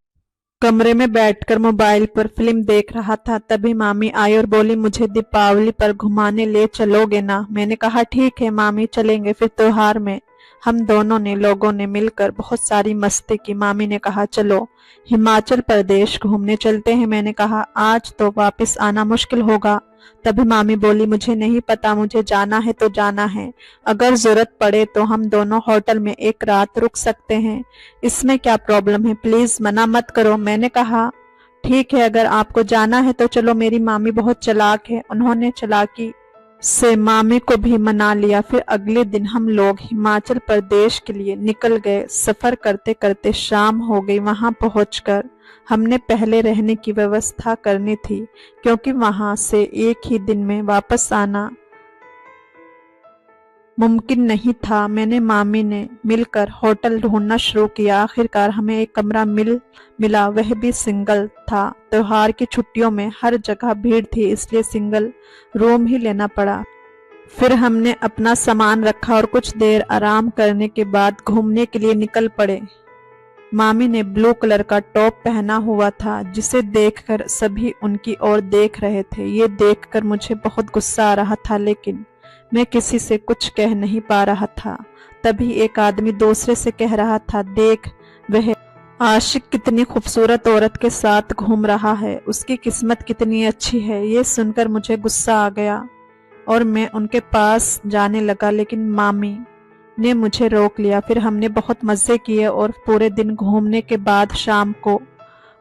कमरे में बैठकर मोबाइल पर फिल्म देख रहा था। तभी मामी आई और बोली, मुझे दीपावली पर घुमाने ले चलोगे ना। मैंने कहा, ठीक है मामी, चलेंगे। फिर त्योहार में हम दोनों ने लोगों ने मिलकर बहुत सारी मस्ती की। मामी ने कहा, चलो हिमाचल प्रदेश घूमने चलते हैं। मैंने कहा, आज तो वापस आना मुश्किल होगा। तभी मामी बोली, मुझे नहीं पता, मुझे जाना है तो जाना है, अगर जरूरत पड़े तो हम दोनों होटल में एक रात रुक सकते हैं, इसमें क्या प्रॉब्लम है, प्लीज मना मत करो। मैंने कहा, ठीक है, अगर आपको जाना है तो चलो। मेरी मामी बहुत चालाक है, उन्होंने चालाकी से मामी को भी मना लिया। फिर अगले दिन हम लोग हिमाचल प्रदेश के लिए निकल गए। सफर करते करते शाम हो गई। वहां पहुंचकर हमने पहले रहने की व्यवस्था करनी थी, क्योंकि वहां से एक ही दिन में वापस आना मुमकिन नहीं था। मैंने मामी ने मिलकर होटल ढूंढना शुरू किया। आखिरकार हमें एक कमरा मिला, वह भी सिंगल था। त्योहार की छुट्टियों में हर जगह भीड़ थी, इसलिए सिंगल रूम ही लेना पड़ा। फिर हमने अपना सामान रखा और कुछ देर आराम करने के बाद घूमने के लिए निकल पड़े। मामी ने ब्लू कलर का टॉप पहना हुआ था, जिसे देखकर सभी उनकी ओर देख रहे थे। ये देखकर मुझे बहुत गुस्सा आ रहा था, लेकिन मैं किसी से कुछ कह नहीं पा रहा था। तभी एक आदमी दूसरे से कह रहा था, देख वह आशिक कितनी खूबसूरत औरत के साथ घूम रहा है, उसकी किस्मत कितनी अच्छी है। ये सुनकर मुझे गुस्सा आ गया और मैं उनके पास जाने लगा, लेकिन मामी ने मुझे रोक लिया। फिर हमने बहुत मजे किए और पूरे दिन घूमने के बाद शाम को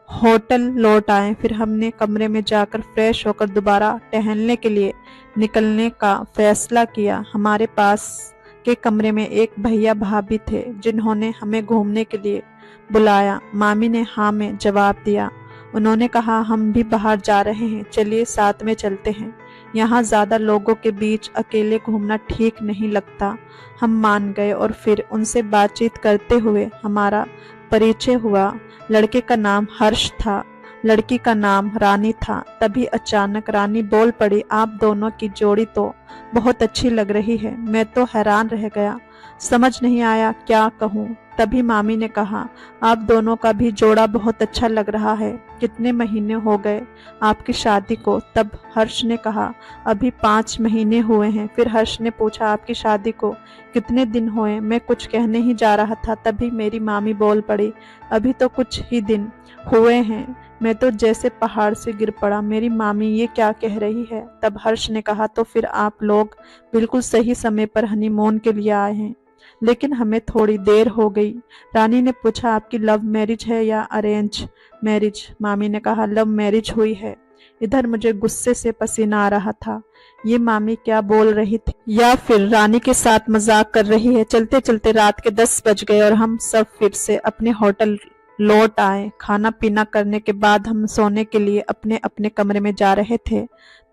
होटल लौट आए। फिर हमने कमरे में जाकर फ्रेश होकर दोबारा टहलने के लिए निकलने का फैसला किया। हमारे पास के कमरे में एक भैया भाभी थे, जिन्होंने हमें घूमने के लिए बुलाया। मामी ने हाँ में जवाब दिया। उन्होंने कहा, हम भी बाहर जा रहे हैं, चलिए साथ में चलते हैं, यहाँ ज्यादा लोगों के बीच अकेले घूमना ठीक नहीं लगता। हम मान गए और फिर उनसे बातचीत करते हुए हमारा परिचय हुआ। लड़के का नाम हर्ष था, लड़की का नाम रानी था। तभी अचानक रानी बोल पड़ी, आप दोनों की जोड़ी तो बहुत अच्छी लग रही है। मैं तो हैरान रह गया, समझ नहीं आया क्या कहूँ। तभी मामी ने कहा, आप दोनों का भी जोड़ा बहुत अच्छा लग रहा है, कितने महीने हो गए आपकी शादी को। तब हर्ष ने कहा, अभी 5 महीने हुए हैं। फिर हर्ष ने पूछा, आपकी शादी को कितने दिन हुए। मैं कुछ कहने ही जा रहा था, तभी मेरी मामी बोल पड़ी, अभी तो कुछ ही दिन हुए हैं। मैं तो जैसे पहाड़ से गिर पड़ा, मेरी मामी ये क्या कह रही है। तब हर्ष ने कहा, तो फिर आप लोग बिल्कुल सही समय पर हनीमून के लिए आए हैं, लेकिन हमें थोड़ी देर हो गई। रानी ने पूछा, आपकी लव मैरिज है या अरेंज मैरिज। मामी ने कहा, लव मैरिज हुई है। इधर मुझे गुस्से से पसीना आ रहा था। ये मामी क्या बोल रही थी, या फिर रानी के साथ मजाक कर रही है। चलते चलते रात के 10 बज गए और हम सब फिर से अपने होटल लौट आए। खाना पीना करने के बाद हम सोने के लिए अपने अपने कमरे में जा रहे थे।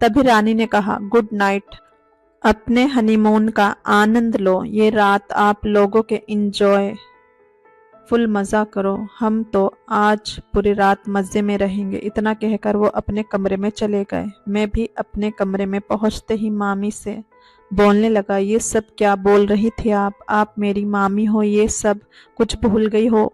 तभी रानी ने कहा, गुड नाइट, अपने हनीमून का आनंद लो, ये रात आप लोगों के एंजॉय फुल मज़ा करो, हम तो आज पूरी रात मज़े में रहेंगे। इतना कहकर वो अपने कमरे में चले गए। मैं भी अपने कमरे में पहुंचते ही मामी से बोलने लगा, ये सब क्या बोल रही थी आप मेरी मामी हो, ये सब कुछ भूल गई हो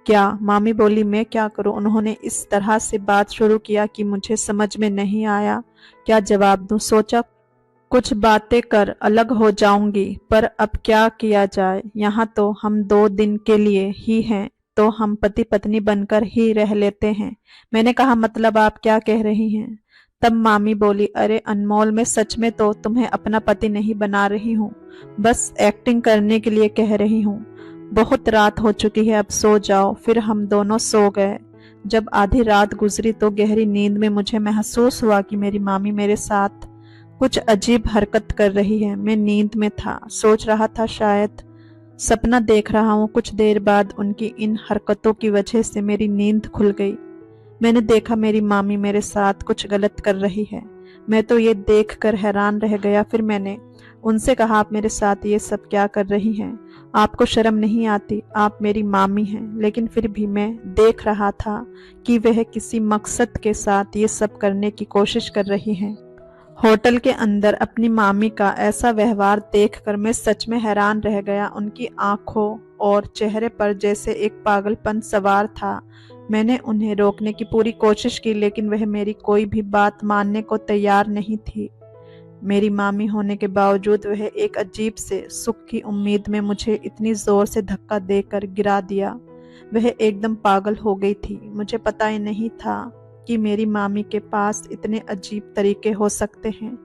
क्या? मामी बोली, मैं क्या करूं? उन्होंने इस तरह से बात शुरू किया कि मुझे समझ में नहीं आया क्या जवाब दूं। सोचा कुछ बातें कर अलग हो जाऊंगी, पर अब क्या किया जाए, यहाँ तो हम 2 दिन के लिए ही हैं, तो हम पति पत्नी बनकर ही रह लेते हैं। मैंने कहा, मतलब आप क्या कह रही हैं? तब मामी बोली, अरे अनमोल, मैं सच में तो तुम्हें अपना पति नहीं बना रही हूँ, बस एक्टिंग करने के लिए कह रही हूँ। बहुत रात हो चुकी है, अब सो जाओ। फिर हम दोनों सो गए। जब आधी रात गुजरी तो गहरी नींद में मुझे महसूस हुआ कि मेरी मामी मेरे साथ कुछ अजीब हरकत कर रही है। मैं नींद में था, सोच रहा था शायद सपना देख रहा हूँ। कुछ देर बाद उनकी इन हरकतों की वजह से मेरी नींद खुल गई। मैंने देखा मेरी मामी मेरे साथ कुछ गलत कर रही है। मैं तो ये देखकर हैरान रह गया। फिर मैंने उनसे कहा, आप मेरे साथ ये सब क्या कर रही हैं? आपको शर्म नहीं आती? आप मेरी मामी हैं। लेकिन फिर भी मैं देख रहा था कि वह किसी मकसद के साथ ये सब करने की कोशिश कर रही हैं। होटल के अंदर अपनी मामी का ऐसा व्यवहार देखकर मैं सच में हैरान रह गया। उनकी आंखों और चेहरे पर जैसे एक पागलपन सवार था। मैंने उन्हें रोकने की पूरी कोशिश की, लेकिन वह मेरी कोई भी बात मानने को तैयार नहीं थी। मेरी मामी होने के बावजूद वह एक अजीब से सुख की उम्मीद में मुझे इतनी जोर से धक्का देकर गिरा दिया। वह एकदम पागल हो गई थी। मुझे पता ही नहीं था कि मेरी मामी के पास इतने अजीब तरीके हो सकते हैं।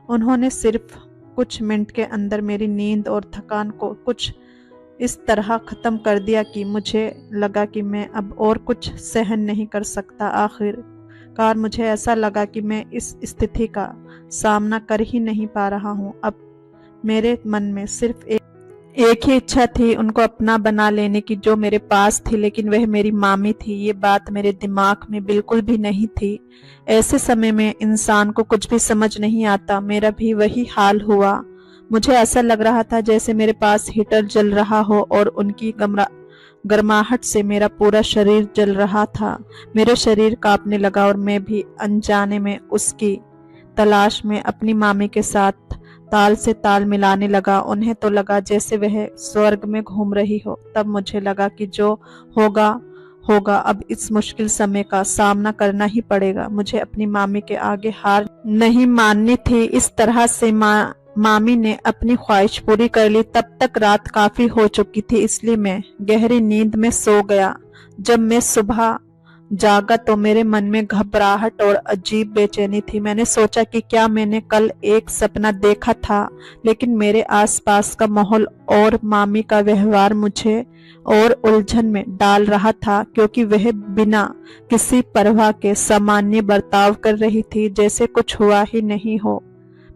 उन्होंने सिर्फ कुछ मिनट के अंदर मेरी नींद और थकान को कुछ इस तरह ख़त्म कर दिया कि मुझे लगा कि मैं अब और कुछ सहन नहीं कर सकता। आखिरकार मुझे ऐसा लगा कि मैं इस स्थिति का सामना कर ही नहीं पा रहा हूँ। अब मेरे मन में सिर्फ एक ही इच्छा थी, उनको अपना बना लेने की, जो मेरे पास थी, लेकिन वह मेरी मामी थी। ये बात मेरे दिमाग में बिल्कुल भी नहीं थी। ऐसे समय में इंसान को कुछ भी समझ नहीं आता। मेरा भी वही हाल हुआ। मुझे ऐसा लग रहा था जैसे मेरे पास हीटर जल रहा हो और उनकी गर्माहट से मेरा पूरा शरीर जल रहा था। मेरे शरीर कांपने लगा और मैं भी अनजाने में उसकी तलाश में अपनी मामी के साथ ताल से ताल मिलाने लगा। उन्हें तो लगा जैसे वह स्वर्ग में घूम रही हो। तब मुझे लगा कि जो होगा होगा, अब इस मुश्किल समय का सामना करना ही पड़ेगा। मुझे अपनी मामी के आगे हार नहीं माननी थी। इस तरह से मामी ने अपनी ख्वाहिश पूरी कर ली। तब तक रात काफी हो चुकी थी, इसलिए मैं गहरी नींद में सो गया। जब मैं सुबह जागा तो मेरे मन में घबराहट और अजीब बेचैनी थी। मैंने सोचा कि क्या मैंने कल एक सपना देखा था, लेकिन मेरे आसपास का माहौल और मामी का व्यवहार मुझे और उलझन में डाल रहा था, क्योंकि वह बिना किसी परवाह के सामान्य बर्ताव कर रही थी, जैसे कुछ हुआ ही नहीं हो।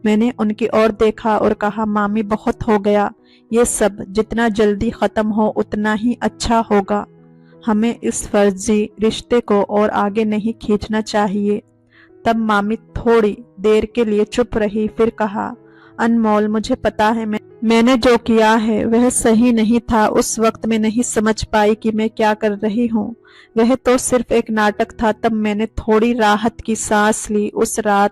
मैंने उनकी ओर देखा और कहा, मामी बहुत हो गया, ये सब जितना जल्दी खत्म हो उतना ही अच्छा होगा। हमें इस फर्जी रिश्ते को और आगे नहीं खींचना चाहिए। तब मामी थोड़ी देर के लिए चुप रही, फिर कहा, अनमोल, मुझे पता है मैंने जो किया है वह सही नहीं था। उस वक्त मैं नहीं समझ पाई कि मैं क्या कर रही हूँ। वह तो सिर्फ एक नाटक था। तब मैंने थोड़ी राहत की सांस ली। उस रात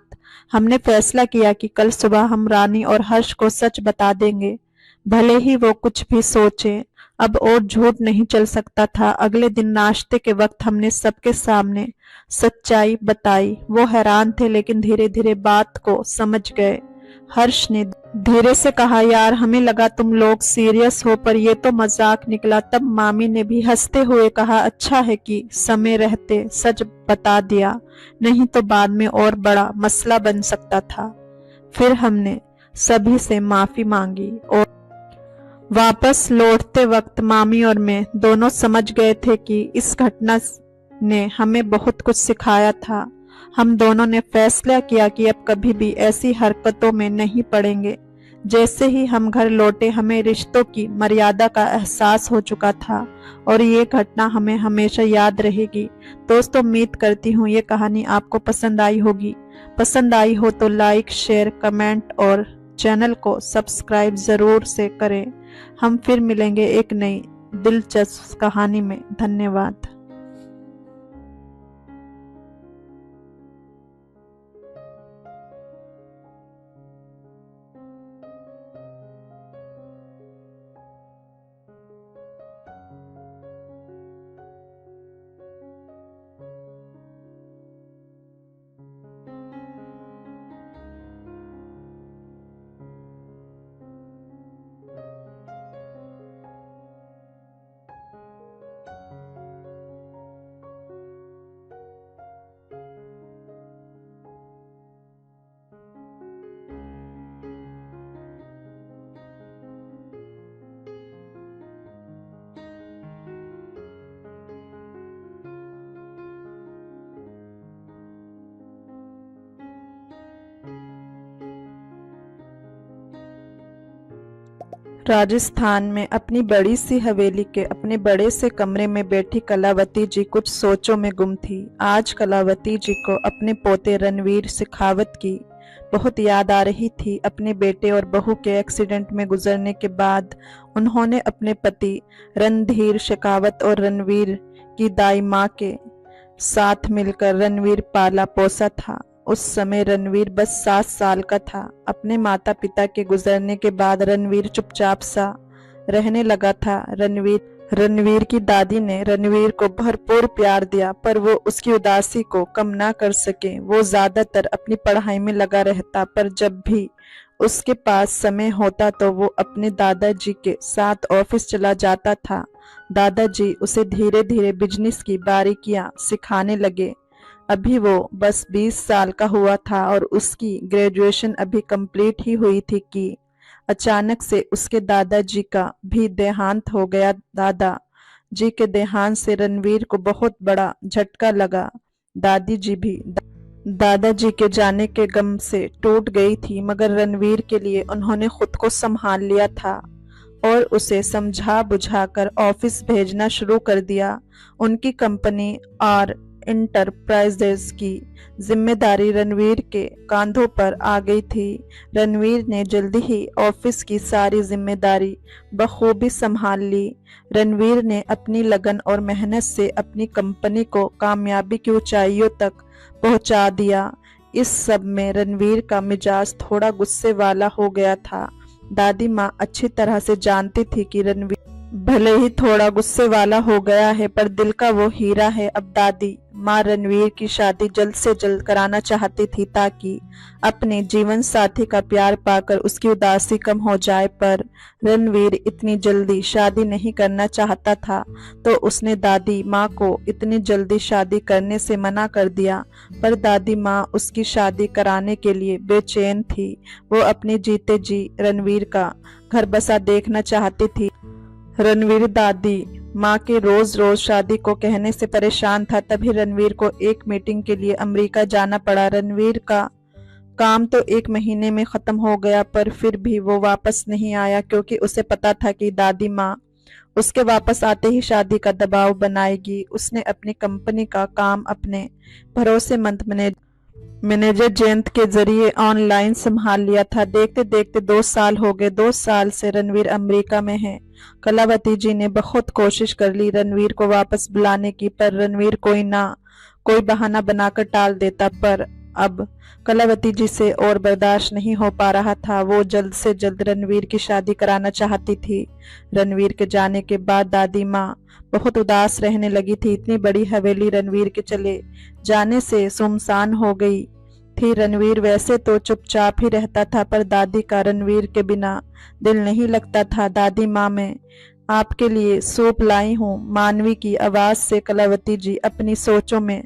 हमने फैसला किया कि कल सुबह हम रानी और हर्ष को सच बता देंगे, भले ही वो कुछ भी सोचे। अब और झूठ नहीं चल सकता था। अगले दिन नाश्ते के वक्त हमने सबके सामने सच्चाई बताई। वो हैरान थे, लेकिन धीरे धीरे बात को समझ गए। हर्ष ने धीरे से कहा, यार, हमें लगा तुम लोग सीरियस हो, पर ये तो मजाक निकला। तब मामी ने भी हंसते हुए कहा, अच्छा है कि समय रहते सच बता दिया, नहीं तो बाद में और बड़ा मसला बन सकता था। फिर हमने सभी से माफी मांगी और वापस लौटते वक्त मामी और मैं दोनों समझ गए थे कि इस घटना ने हमें बहुत कुछ सिखाया था। हम दोनों ने फैसला किया कि अब कभी भी ऐसी हरकतों में नहीं पड़ेंगे। जैसे ही हम घर लौटे, हमें रिश्तों की मर्यादा का एहसास हो चुका था और ये घटना हमें हमेशा याद रहेगी। दोस्तों, उम्मीद करती हूँ ये कहानी आपको पसंद आई होगी। पसंद आई हो तो लाइक, शेयर, कमेंट और चैनल को सब्सक्राइब जरूर से करें। हम फिर मिलेंगे एक नई दिलचस्प कहानी में। धन्यवाद। राजस्थान में अपनी बड़ी सी हवेली के अपने बड़े से कमरे में बैठी कलावती जी कुछ सोचों में गुम थी। आज कलावती जी को अपने पोते रणवीर शेखावत की बहुत याद आ रही थी। अपने बेटे और बहू के एक्सीडेंट में गुजरने के बाद उन्होंने अपने पति रणधीर शेखावत और रणवीर की दाई माँ के साथ मिलकर रणवीर पाला पोसा था। उस समय रणवीर बस 7 साल का था। अपने माता पिता के गुजरने के बाद रणवीर चुपचाप सा रहने लगा था। रणवीर की दादी ने रणवीर को भरपूर प्यार दिया, पर वो उसकी उदासी को कम ना कर सके। वो ज्यादातर अपनी पढ़ाई में लगा रहता, पर जब भी उसके पास समय होता तो वो अपने दादाजी के साथ ऑफिस चला जाता था। दादाजी उसे धीरे धीरे बिजनेस की बारीकियां सिखाने लगे। अभी वो बस 20 साल का हुआ था और उसकी ग्रेजुएशन अभी कंप्लीट ही हुई थी कि अचानक से उसके दादाजी का भी देहांत हो गया। दादाजी के देहांत से रणवीर को बहुत बड़ा झटका लगा। दादाजी के जाने के गम से टूट गई थी, मगर रणवीर के लिए उन्होंने खुद को संभाल लिया था और उसे समझा बुझाकर ऑफिस भेजना शुरू कर दिया। उनकी कंपनी और इंटरप्राइजेस की जिम्मेदारी रणवीर के कांधों पर आ गई थी। रणवीर ने जल्दी ही ऑफिस की सारी जिम्मेदारी बखूबी संभाल ली। रणवीर ने अपनी लगन और मेहनत से अपनी कंपनी को कामयाबी की ऊंचाइयों तक पहुंचा दिया। इस सब में रणवीर का मिजाज थोड़ा गुस्से वाला हो गया था। दादी माँ अच्छी तरह से जानती थी कि रणवीर भले ही थोड़ा गुस्से वाला हो गया है, पर दिल का वो हीरा है। अब दादी माँ रणवीर की शादी जल्द से जल्द कराना चाहती थी ताकि अपने जीवन साथी का प्यार पाकर उसकी उदासी कम हो जाए, पर रणवीर इतनी जल्दी शादी नहीं करना चाहता था, तो उसने दादी माँ को इतनी जल्दी शादी करने से मना कर दिया। पर दादी माँ उसकी शादी कराने के लिए बेचैन थी। वो अपने जीते जी रणवीर का घर बसा देखना चाहती थी। रणवीर दादी माँ के रोज रोज शादी को कहने से परेशान था। तभी रणवीर को एक मीटिंग के लिए अमेरिका जाना पड़ा। रणवीर का काम तो 1 महीने में खत्म हो गया, पर फिर भी वो वापस नहीं आया, क्योंकि उसे पता था कि दादी माँ उसके वापस आते ही शादी का दबाव बनाएगी। उसने अपनी कंपनी का काम अपने भरोसेमंद मैनेजर जयंत के जरिए ऑनलाइन संभाल लिया था। देखते देखते 2 साल हो गए। 2 साल से रणवीर अमेरिका में है। कलावती जी ने बहुत कोशिश कर ली रणवीर को वापस बुलाने की, पर रणवीर कोई बहाना बनाकर टाल देता। पर अब कलावती जी से और बर्दाश्त नहीं हो पा रहा था। वो जल्द से जल्द रणवीर की शादी कराना चाहती थी। रणवीर के जाने के बाद दादी माँ बहुत उदास रहने लगी थी। इतनी बड़ी हवेली रणवीर के चले जाने से सुनसान हो गई थी। रणवीर वैसे तो चुपचाप ही रहता था, पर दादी का रणवीर के बिना दिल नहीं लगता था। दादी माँ, मैं आपके लिए सूप लाई हूँ। मानवी की आवाज से कलावती जी अपनी सोचों में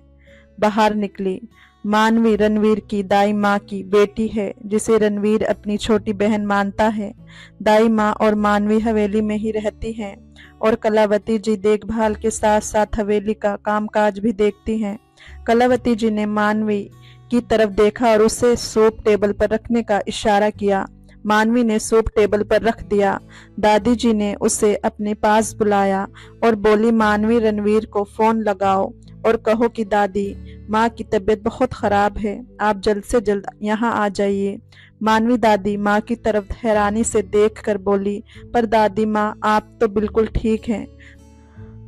बाहर निकली। मानवी रणवीर की दाई माँ की बेटी है, जिसे रणवीर अपनी छोटी बहन मानता है। दाई माँ और मानवी हवेली में ही रहती हैं और कलावती जी देखभाल के साथ साथ हवेली का कामकाज भी देखती हैं। कलावती जी ने मानवी की तरफ देखा और उसे सूप टेबल पर रखने का इशारा किया। मानवी ने सूप टेबल पर रख दिया। दादी जी ने उसे अपने पास बुलाया और बोली, मानवी, रणवीर को फोन लगाओ और कहो कि दादी माँ की तबीयत बहुत खराब है, आप जल्द से जल्द यहाँ आ जाइए। मानवी दादी माँ की तरफ हैरानी से देखकर बोली, पर दादी माँ आप तो बिल्कुल ठीक हैं।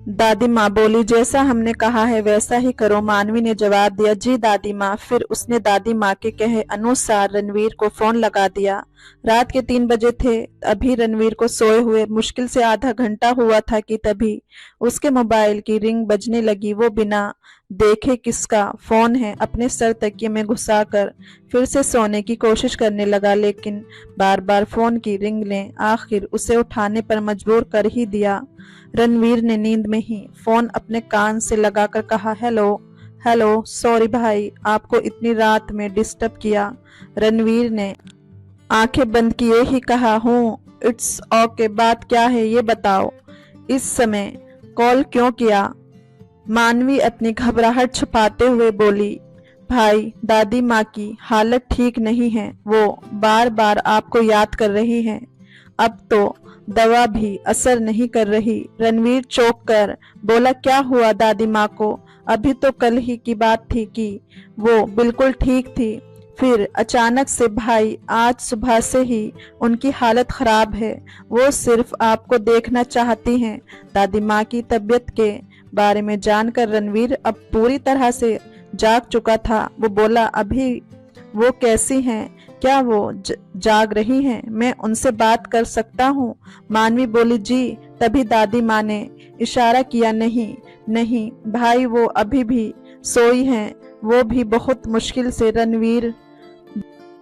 दादी माँ बोली, जैसा हमने कहा है वैसा ही करो। मानवी ने जवाब दिया, जी दादी माँ। फिर उसने दादी माँ के कहे अनुसार रणवीर को फोन लगा दिया। रात के 3 बजे थे। अभी रणवीर को सोए हुए मुश्किल से आधा घंटा हुआ था कि तभी उसके मोबाइल की रिंग बजने लगी। वो बिना देखे किसका फोन है अपने सर तकिए में घुसाकर फिर से सोने की कोशिश करने लगा, लेकिन बार बार फोन की रिंग ने आखिर उसे उठाने पर मजबूर कर ही दिया। रणवीर ने नींद में ही फोन अपने कान से लगाकर कहा, हेलो हेलो, सॉरी भाई आपको इतनी रात में डिस्टर्ब किया। रणवीर ने आंखें बंद किए ही कहा, हूँ इट्स ओके, बात क्या है ये बताओ, इस समय कॉल क्यों किया। मानवी अपनी घबराहट छुपाते हुए बोली, भाई दादी माँ की हालत ठीक नहीं है, वो बार बार आपको याद कर रही हैं। अब तो दवा भी असर नहीं कर रही। रणवीर चौंक कर बोला, क्या हुआ दादी माँ को? अभी तो कल ही की बात थी कि वो बिल्कुल ठीक थी, फिर अचानक से भाई आज सुबह से ही उनकी हालत खराब है। वो सिर्फ आपको देखना चाहती हैं। दादी माँ की तबीयत के बारे में जानकर रणवीर अब पूरी तरह से जाग चुका था। वो बोला, अभी वो कैसी हैं? क्या वो जाग रही हैं? मैं उनसे बात कर सकता हूँ? मानवी बोली, जी। तभी दादी माँ ने इशारा किया, नहीं नहीं भाई वो अभी भी सोई हैं, वो भी बहुत मुश्किल से। रणवीर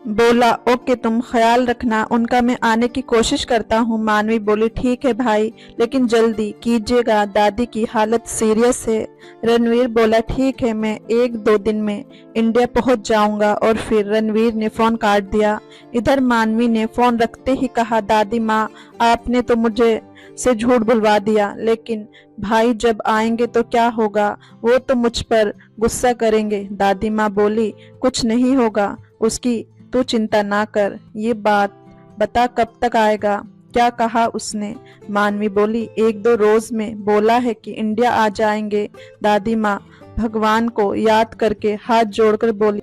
बोला, ओके तुम ख्याल रखना, उनका मैं आने की कोशिश करता हूँ। मानवी बोली, ठीक है भाई, लेकिन जल्दी कीजिएगा, दादी की हालत सीरियस है। रणवीर बोला, ठीक है, मैं 1-2 दिन में इंडिया पहुंच जाऊंगा। और फिर रणवीर ने फोन काट दिया। इधर मानवी ने फोन रखते ही कहा, दादी माँ आपने तो मुझे से झूठ बुलवा दिया, लेकिन भाई जब आएंगे तो क्या होगा? वो तो मुझ पर गुस्सा करेंगे। दादी माँ बोली, कुछ नहीं होगा उसकी, तू चिंता ना कर। ये बात बता कब तक आएगा? क्या कहा उसने? मानवी बोली, 1-2 रोज में बोला है कि इंडिया आ जाएंगे। दादी माँ भगवान को याद करके हाथ जोड़कर बोली,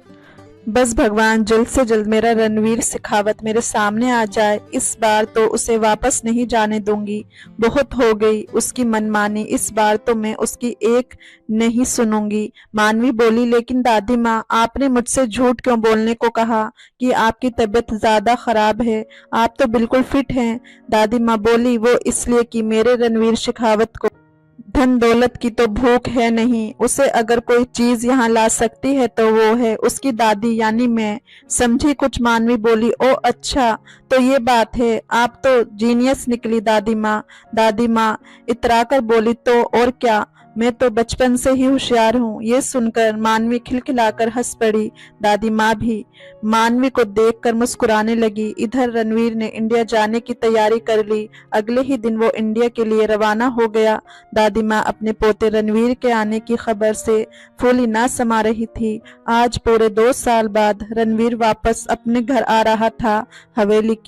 बस भगवान जल्द से जल्द मेरा रणवीर शेखावत मेरे सामने आ जाए। इस बार तो उसे वापस नहीं जाने दूंगी। बहुत हो गई उसकी मनमानी, इस बार तो मैं उसकी एक नहीं सुनूंगी। मानवी बोली, लेकिन दादी माँ आपने मुझसे झूठ क्यों बोलने को कहा कि आपकी तबीयत ज्यादा खराब है? आप तो बिल्कुल फिट हैं। दादी माँ बोली, वो इसलिए कि मेरे रणवीर शेखावत को धन दौलत की तो भूख है नहीं। उसे अगर कोई चीज यहाँ ला सकती है तो वो है उसकी दादी यानी मैं। समझी कुछ? मानवी बोली, ओ अच्छा तो ये बात है, आप तो जीनियस निकली दादी माँ। दादी माँ इतराकर बोली, तो और क्या, मैं तो बचपन से ही होशियार हूँ। ये सुनकर मानवी खिलखिलाकर हंस पड़ी। दादी माँ भी मानवी को देखकर मुस्कुराने लगी। इधर रणवीर ने इंडिया जाने की तैयारी कर ली। अगले ही दिन वो इंडिया के लिए रवाना हो गया। दादी माँ अपने पोते रणवीर के आने की खबर से फूली ना समा रही थी। आज पूरे 2 साल बाद रणवीर वापस अपने घर आ रहा था। हवेली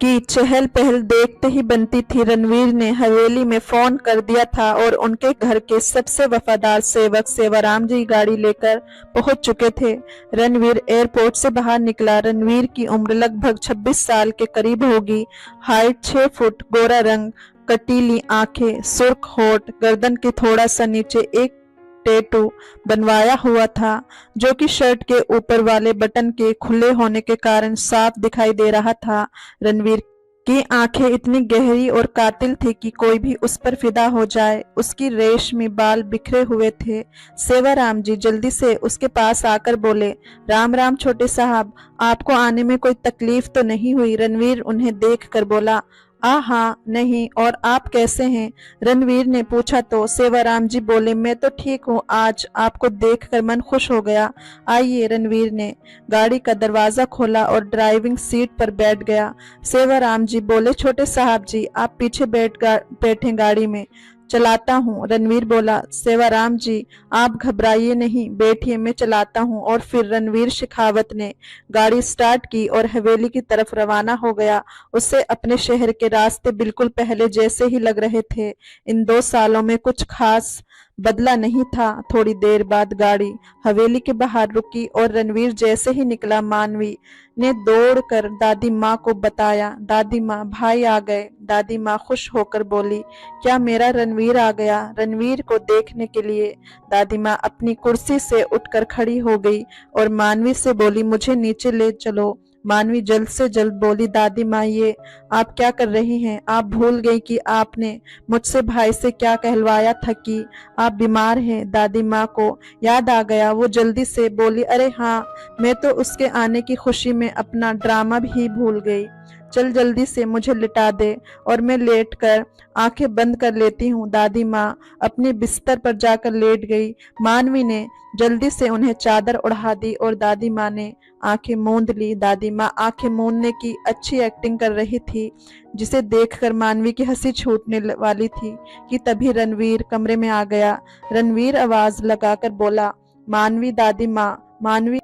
की चहल पहल देखते ही बनती थी। रणवीर ने हवेली में फोन कर दिया था और उनके घर के सबसे वफादार सेवक सेवाराम जी गाड़ी लेकर पहुंच चुके थे। रणवीर एयरपोर्ट से बाहर निकला। रणवीर की उम्र लगभग 26 साल के करीब होगी। हाइट 6 फुट, गोरा रंग, कटीली आंखें, सुर्ख होठ, गर्दन के थोड़ा सा नीचे एक टैटू बनवाया हुआ था जो कि शर्ट के ऊपर वाले बटन के खुले होने के कारण साफ दिखाई दे रहा था। रणवीर की आंखें इतनी गहरी और कातिल थी कि कोई भी उस पर फिदा हो जाए। उसकी रेशमी बाल बिखरे हुए थे। सेवाराम जी जल्दी से उसके पास आकर बोले, राम राम छोटे साहब, आपको आने में कोई तकलीफ तो नहीं हुई? रणवीर उन्हें देख कर बोला, हाँ नहीं, और आप कैसे हैं? रणवीर ने पूछा तो सेवाराम जी बोले, मैं तो ठीक हूँ, आज आपको देखकर मन खुश हो गया। आइए। रणवीर ने गाड़ी का दरवाजा खोला और ड्राइविंग सीट पर बैठ गया। सेवाराम जी बोले, छोटे साहब जी आप पीछे बैठे, गाड़ी में चलाता हूँ। रणवीर बोला, सेवाराम जी आप घबराइए नहीं, बैठिए मैं चलाता हूँ। और फिर रणवीर शेखावत ने गाड़ी स्टार्ट की और हवेली की तरफ रवाना हो गया। उसे अपने शहर के रास्ते बिल्कुल पहले जैसे ही लग रहे थे। इन 2 सालों में कुछ खास बदला नहीं था। थोड़ी देर बाद गाड़ी हवेली के बाहर रुकी और रणवीर जैसे ही निकला, मानवी ने दौड़कर दादी माँ को बताया, दादी माँ भाई आ गए। दादी माँ खुश होकर बोली, क्या मेरा रणवीर आ गया? रणवीर को देखने के लिए दादी माँ अपनी कुर्सी से उठकर खड़ी हो गई और मानवी से बोली, मुझे नीचे ले चलो। मानवी जल्द से जल्द बोली, दादी माँ ये आप क्या कर रही हैं? आप भूल गई कि आपने मुझसे भाई से क्या कहलवाया था कि आप बीमार हैं। दादी माँ को याद आ गया। वो जल्दी से बोली, अरे हाँ, मैं तो उसके आने की खुशी में अपना ड्रामा भी भूल गई। चल जल्दी से मुझे लिटा दे और मैं लेटकर आंखें बंद कर लेती हूँ। दादी माँ अपने बिस्तर पर जाकर लेट गई। मानवी ने जल्दी से उन्हें चादर ओढ़ा दी और दादी माँ ने आंखें मूंद ली। दादी माँ आंखें मूंदने की अच्छी एक्टिंग कर रही थी, जिसे देखकर मानवी की हंसी छूटने वाली थी कि तभी रणवीर कमरे में आ गया। रणवीर आवाज लगाकर बोला, मानवी। दादी माँ मानवी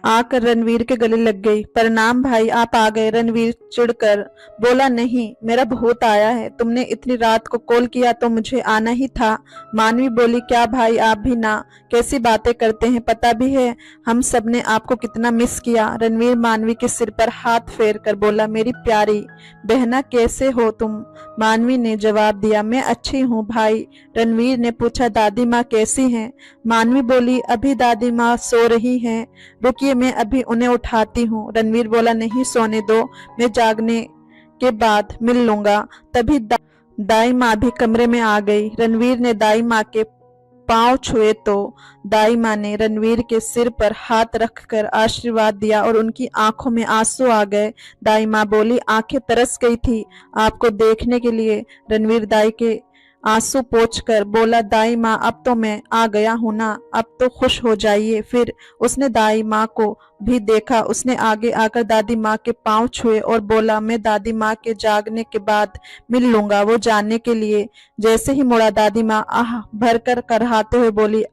आकर रणवीर के गले लग गई। प्रणाम भाई, आप आ गए। रणवीर चिढ़कर बोला, नहीं, मेरा भूत आया है। तुमने इतनी रात को कॉल किया तो मुझे आना ही था। मानवी बोली, क्या भाई आप भी ना, कैसी बातें करते हैं, पता भी है हम सब ने आपको कितना मिस किया। रणवीर मानवी के सिर पर हाथ फेर कर बोला, मेरी प्यारी बहना कैसे हो तुम? मानवी ने जवाब दिया, मैं अच्छी हूँ भाई। रणवीर ने पूछा, दादी माँ कैसी हैं? मानवी बोली, अभी दादी माँ सो रही हैं, रुकिए मैं अभी उन्हें उठाती हूँ। रणवीर बोला, नहीं सोने दो, मैं जागने के बाद मिल लूंगा। तभी दाई माँ भी कमरे में आ गई। रणवीर ने दाई माँ के पांव छुए तो दाई माँ ने रणवीर के सिर पर हाथ रखकर आशीर्वाद दिया और उनकी आंखों में आंसू आ गए। दाई माँ बोली, आंखें तरस गई थी आपको देखने के लिए। रणवीर दाई के आंसू पोंछकर बोला, दाई माँ अब तो मैं आ गया हूं ना, अब तो खुश हो जाइए। फिर उसने दाई माँ को भी देखा। उसने आगे आकर दादी माँ के पांव छुए और बोला, मैं दादी माँ के जागने के बाद मिल लूंगा। वो जानने के लिए जैसे ही मुड़ा, दादी माँ आह भरकर कराहते हुए बोली,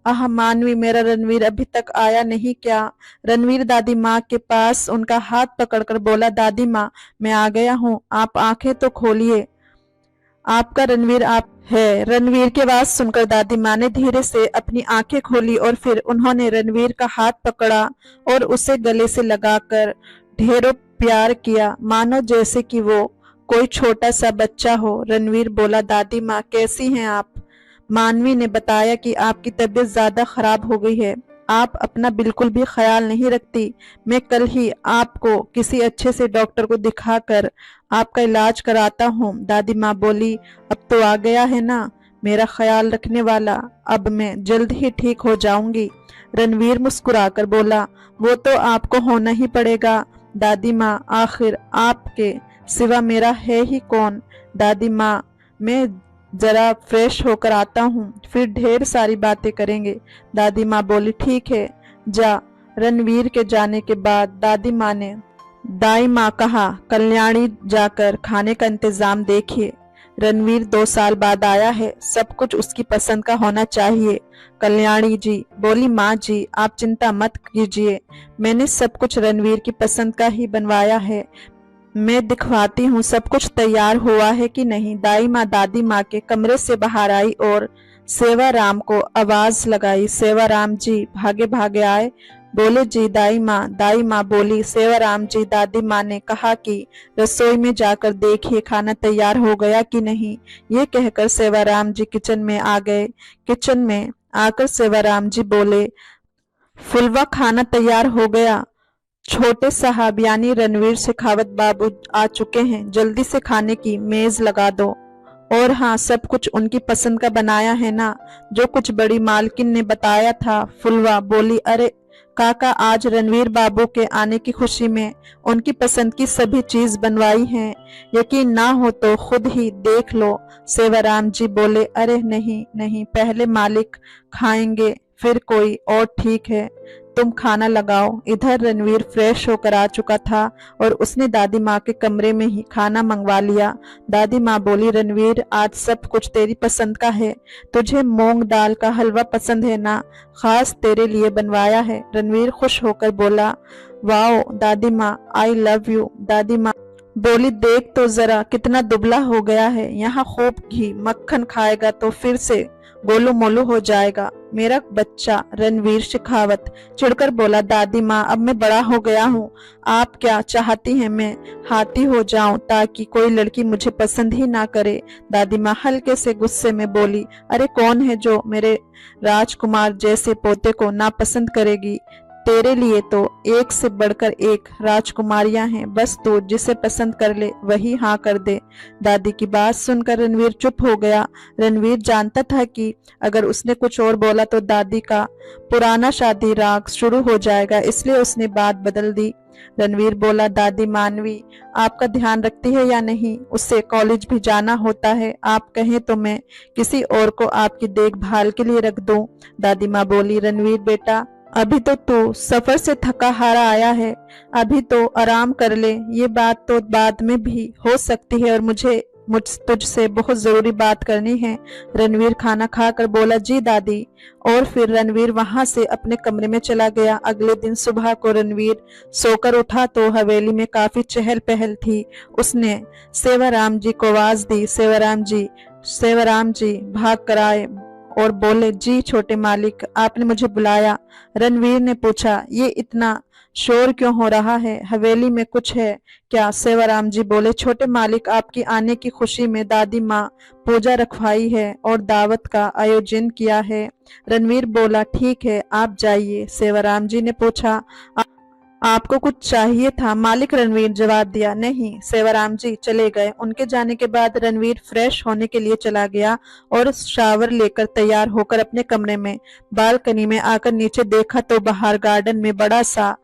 आह मानवी, मेरा रणवीर अभी तक आया नहीं क्या? रणवीर दादी माँ के पास उनका हाथ पकड़कर बोला, दादी माँ मैं आ गया हूँ, आप आंखें तो खोलिए, आपका रणवीर आप है। रणवीर की आवाज सुनकर दादी माँ ने धीरे से अपनी आंखें खोली और फिर उन्होंने रणवीर का हाथ पकड़ा और उसे गले से लगाकर ढेरों प्यार किया, मानो जैसे कि वो कोई छोटा सा बच्चा हो। रणवीर बोला, दादी माँ कैसी हैं आप? मानवी ने बताया कि आपकी तबीयत ज्यादा खराब हो गई है, आप अपना बिल्कुल भी ख्याल नहीं रखती। मैं कल ही आपको किसी अच्छे से डॉक्टर को दिखाकर आपका इलाज कराता हूँ। दादी माँ बोली, अब तो आ गया है ना मेरा ख्याल रखने वाला, अब मैं जल्द ही ठीक हो जाऊंगी। रणवीर मुस्कुराकर बोला, वो तो आपको होना ही पड़ेगा दादी माँ, आखिर आपके सिवा मेरा है ही कौन। दादी माँ मैं जरा फ्रेश होकर आता हूँ, फिर ढेर सारी बातें करेंगे। दादी माँ बोली, ठीक है जा। रणवीर के जाने के बाद दादी माँ ने दाई माँ कहा, कल्याणी जाकर खाने का इंतजाम देखिए, रणवीर 2 साल बाद आया है, सब कुछ उसकी पसंद का होना चाहिए। कल्याणी जी बोली, माँ जी आप चिंता मत कीजिए, मैंने सब कुछ रणवीर की पसंद का ही बनवाया है, मैं दिखवाती हूँ सब कुछ तैयार हुआ है कि नहीं। दाई माँ दादी माँ के कमरे से बाहर आई और सेवाराम को आवाज लगाई। सेवाराम जी भागे भागे आए, बोले, जी दाई माँ। दाई माँ बोली, सेवाराम जी दादी माँ ने कहा कि रसोई में जाकर देखिए खाना तैयार हो गया कि नहीं। ये कहकर सेवाराम जी किचन में आ गए। किचन में आकर सेवाराम जी बोले, फुलवा खाना तैयार हो गया, छोटे साहब यानी रणवीर शेखावत बाबू आ चुके हैं, जल्दी से खाने की मेज लगा दो। और हाँ, सब कुछ उनकी पसंद का बनाया है ना, जो कुछ बड़ी मालकिन ने बताया था। फुलवा बोली, अरे काका आज रणवीर बाबू के आने की खुशी में उनकी पसंद की सभी चीज बनवाई हैं, यकीन ना हो तो खुद ही देख लो। सेवाराम जी बोले, अरे नहीं नहीं, पहले मालिक खाएंगे फिर कोई और, ठीक है तुम खाना लगाओ। इधर रणवीर फ्रेश होकर आ चुका था और उसने दादी माँ के कमरे में ही खाना मंगवा लिया। दादी माँ बोली, रणवीर आज सब कुछ तेरी पसंद का है, तुझे मूंग दाल का हलवा पसंद है ना, खास तेरे लिए बनवाया है। रणवीर खुश होकर बोला, वाओ दादी माँ, आई लव यू। दादी माँ बोली, देख तो जरा कितना दुबला हो गया है, यहाँ खूब घी मक्खन खाएगा तो फिर से गोलू मोलू हो जाएगा। मेरा बच्चा रणवीर शेखावत चिढ़कर बोला, दादी माँ अब मैं बड़ा हो गया हूँ, आप क्या चाहती हैं मैं हाथी हो जाऊं ताकि कोई लड़की मुझे पसंद ही ना करे। दादी माँ हल्के से गुस्से में बोली, अरे कौन है जो मेरे राजकुमार जैसे पोते को नापसंद करेगी। तेरे लिए तो एक से बढ़कर एक राजकुमारियां हैं, बस तू जिसे पसंद कर ले वही हाँ कर दे। दादी की बात सुनकर रणवीर चुप हो गया। रणवीर जानता था कि अगर उसने कुछ और बोला तो दादी का पुराना शादी राग शुरू हो जाएगा, इसलिए उसने बात बदल दी। रणवीर बोला, दादी मानवी आपका ध्यान रखती है या नहीं, उससे कॉलेज भी जाना होता है, आप कहें तो मैं किसी और को आपकी देखभाल के लिए रख दूं। दादी माँ बोली, रणवीर बेटा अभी तो तू सफर से थका हारा आया है, अभी तो आराम कर ले, ये बात तो बाद में भी हो सकती है और मुझ तुझसे बहुत जरूरी बात करनी है। रणवीर खाना खाकर बोला, जी दादी। और फिर रणवीर वहां से अपने कमरे में चला गया। अगले दिन सुबह को रणवीर सोकर उठा तो हवेली में काफी चहल पहल थी। उसने सेवाराम जी को आवाज दी, सेवाराम जी भाग कर आए और बोले, जी छोटे मालिक आपने मुझे बुलाया। रणवीर ने पूछा, ये इतना शोर क्यों हो रहा है, हवेली में कुछ है क्या? सेवाराम जी बोले, छोटे मालिक आपकी आने की खुशी में दादी माँ पूजा रखवाई है और दावत का आयोजन किया है। रणवीर बोला, ठीक है आप जाइए। सेवाराम जी ने पूछा, आपको कुछ चाहिए था? मालिक रणवीर जवाब दिया, नहीं। सेवाराम जी चले गए। उनके जाने के बाद रणवीर फ्रेश होने के लिए चला गया और शावर लेकर तैयार होकर अपने कमरे में बालकनी में आकर नीचे देखा तो बाहर गार्डन में बड़ा सा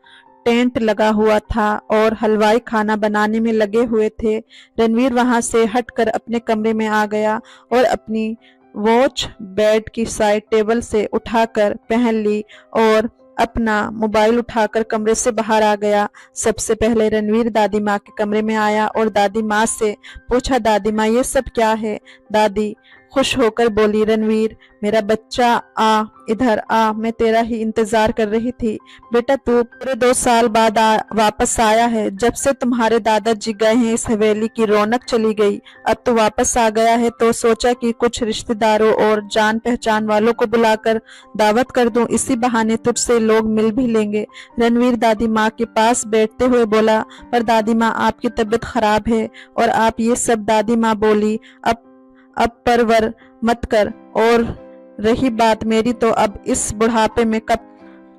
टेंट लगा हुआ था और हलवाई खाना बनाने में लगे हुए थे। रणवीर वहां से हटकर अपने कमरे में आ गया और अपनी वॉच बेड की साइड टेबल से उठाकर पहन ली और अपना मोबाइल उठाकर कमरे से बाहर आ गया। सबसे पहले रणवीर दादी माँ के कमरे में आया और दादी माँ से पूछा, दादी माँ ये सब क्या है? दादी खुश होकर बोली, रणवीर मेरा बच्चा आ इधर आ, मैं तेरा ही इंतजार कर रही थी। बेटा तू पूरे 2 साल बाद वापस आया है। जब से तुम्हारे दादाजी गए हैं इस हवेली की रौनक चली गई। अब तो वापस आ गया है तो सोचा कि कुछ रिश्तेदारों और जान पहचान वालों को बुलाकर दावत कर दूं, इसी बहाने तुझसे लोग मिल भी लेंगे। रणवीर दादी माँ के पास बैठते हुए बोला, पर दादी माँ आपकी तबीयत खराब है और आप ये सब। दादी माँ बोली, अब परवर मत कर, और रही बात मेरी तो अब इस बुढ़ापे में कब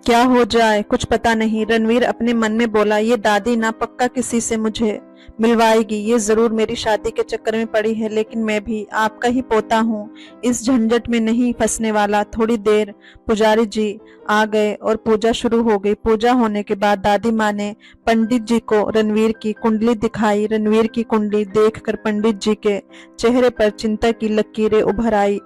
क्या हो जाए कुछ पता नहीं। रणवीर अपने मन में बोला, ये दादी ना पक्का किसी से मुझे मिलवाएगी, ये जरूर मेरी शादी के चक्कर में पड़ी है, लेकिन मैं भी आपका ही पोता हूँ, इस झंझट में नहीं फंसने वाला। थोड़ी देर पुजारी जी आ गए और पूजा शुरू हो गई। पूजा होने के बाद दादी माँ ने पंडित जी को रणवीर की कुंडली दिखाई। रणवीर की कुंडली देखकर पंडित जी के चेहरे पर चिंता की लकीरें उभर आई।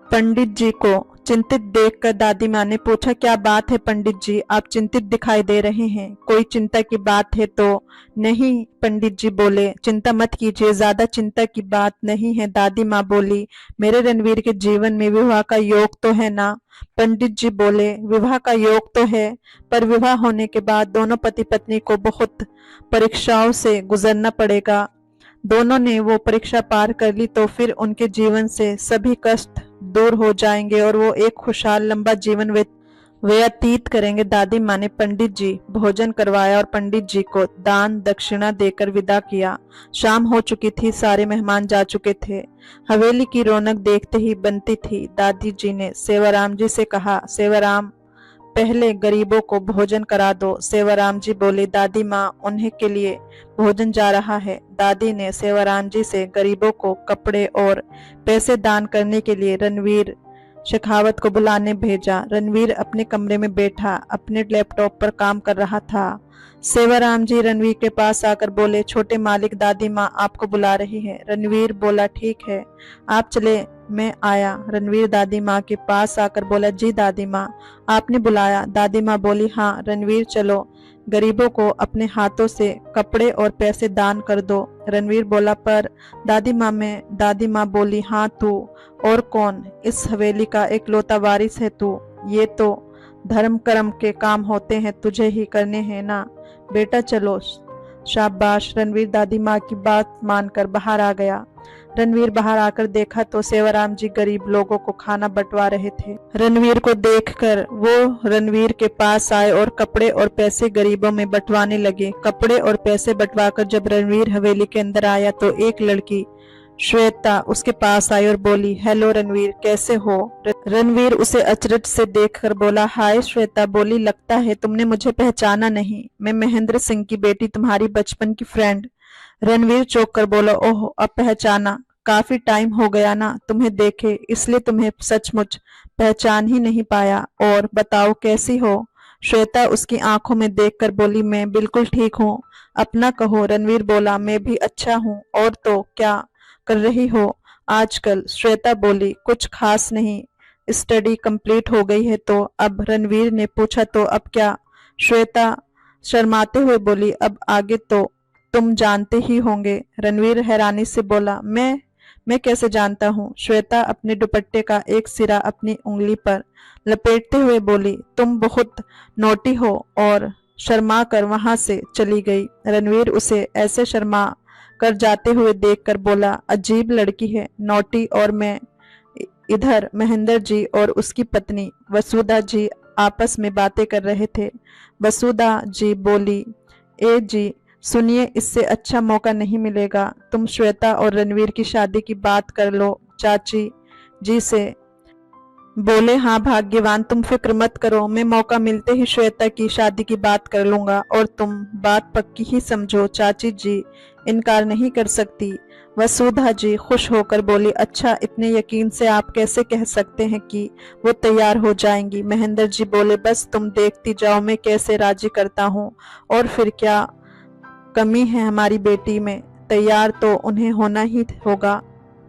पंडित जी को चिंतित देखकर दादी माँ ने पूछा, क्या बात है पंडित जी, आप चिंतित दिखाई दे रहे हैं, कोई चिंता की बात है तो? नहीं, पंडित जी बोले, चिंता मत कीजिए, ज्यादा चिंता की बात नहीं है। दादी माँ बोली, मेरे रणवीर के जीवन में विवाह का योग तो है ना? पंडित जी बोले, विवाह का योग तो है, पर विवाह होने के बाद दोनों पति पत्नी को बहुत परीक्षाओं से गुजरना पड़ेगा। दोनों ने वो परीक्षा पार कर ली तो फिर उनके जीवन से सभी कष्ट दूर हो जाएंगे और वो एक खुशहाल लंबा जीवन व्यतीत करेंगे। दादी माँ ने पंडित जी भोजन करवाया और पंडित जी को दान दक्षिणा देकर विदा किया। शाम हो चुकी थी, सारे मेहमान जा चुके थे। हवेली की रौनक देखते ही बनती थी। दादी जी ने सेवाराम जी से कहा, सेवाराम पहले गरीबों को भोजन करा दो। सेवाराम जी बोले, दादी माँ उन्हीं के लिए भोजन जा रहा है। दादी ने सेवाराम जी से गरीबों को कपड़े और पैसे दान करने के लिए रणवीर शेखावत को बुलाने भेजा। रणवीर अपने कमरे में बैठा अपने लैपटॉप पर काम कर रहा था। सेवाराम जी रणवीर के पास आकर बोले, छोटे मालिक दादी माँ आपको बुला रही है। रणवीर बोला, ठीक है आप चले, मैं आया। रणवीर दादी माँ के पास आकर बोला, जी दादी माँ आपने बुलाया? दादी माँ बोली, हाँ। रणवीर चलो गरीबों को अपने हाथों से कपड़े और पैसे दान कर दो। रणवीर बोला, पर दादी माँ बोली, हाँ तू और कौन, इस हवेली का एकलौता वारिस है तू, ये तो धर्म कर्म के काम होते हैं, तुझे ही करने हैं ना। बेटा चलो। शाबाश। रणवीर दादी माँ की बात मानकर बाहर आ गया। रणवीर बाहर आकर देखा तो सेवाराम जी गरीब लोगों को खाना बंटवा रहे थे। रणवीर को देखकर वो रणवीर के पास आए और कपड़े और पैसे गरीबों में बंटवाने लगे। कपड़े और पैसे बंटवाकर जब रणवीर हवेली के अंदर आया तो एक लड़की श्वेता उसके पास आई और बोली, हेलो रणवीर, कैसे हो? रणवीर उसे अचरज से देखकर बोला, हाय श्वेता। बोली, लगता है तुमने मुझे पहचाना नहीं, मैं महेंद्र सिंह की बेटी, तुम्हारी बचपन की फ्रेंड। रणवीर चौंक कर बोला, ओह, अब पहचाना? काफी टाइम हो गया ना तुम्हें देखे, इसलिए तुम्हें सचमुच पहचान ही नहीं पाया। और बताओ कैसी हो? श्वेता उसकी आंखों में देखकर बोली, मैं बिल्कुल ठीक हूँ, अपना कहो। रणवीर बोला, मैं भी अच्छा हूँ। और तो क्या कर रही हो आजकल? श्वेता बोली, कुछ खास नहीं, स्टडी कंप्लीट हो गई है तो अब। रणवीर ने पूछा, तो अब क्या? श्वेता शर्माते हुए बोली, अब आगे तो तुम जानते ही होंगे। रणवीर हैरानी से बोला, मैं कैसे जानता हूँ? श्वेता अपने दुपट्टे का एक सिरा अपनी उंगली पर लपेटते हुए बोली, तुम बहुत नोटी हो। और शर्मा कर वहां से चली गई। रणवीर उसे ऐसे शर्मा कर जाते हुए देखकर बोला, अजीब लड़की है, नोटी। और मैं इधर महेंद्र जी और उसकी पत्नी वसुधा जी आपस में बातें कर रहे थे। वसुधा जी बोली, ए जी सुनिए, इससे अच्छा मौका नहीं मिलेगा, तुम श्वेता और रणवीर की शादी की बात कर लो चाची जी से। बोले, हाँ भाग्यवान, तुम फिक्र मत करो, मैं मौका मिलते ही श्वेता की शादी की बात कर लूंगा। और तुम बात पक्की ही समझो, चाची जी इनकार नहीं कर सकती। वसुधा जी खुश होकर बोली, अच्छा, इतने यकीन से आप कैसे कह सकते हैं कि वो तैयार हो जाएंगी? महेंद्र जी बोले, बस तुम देखती जाओ मैं कैसे राजी करता हूँ। और फिर क्या कमी है हमारी बेटी में, तैयार तो उन्हें होना ही होगा।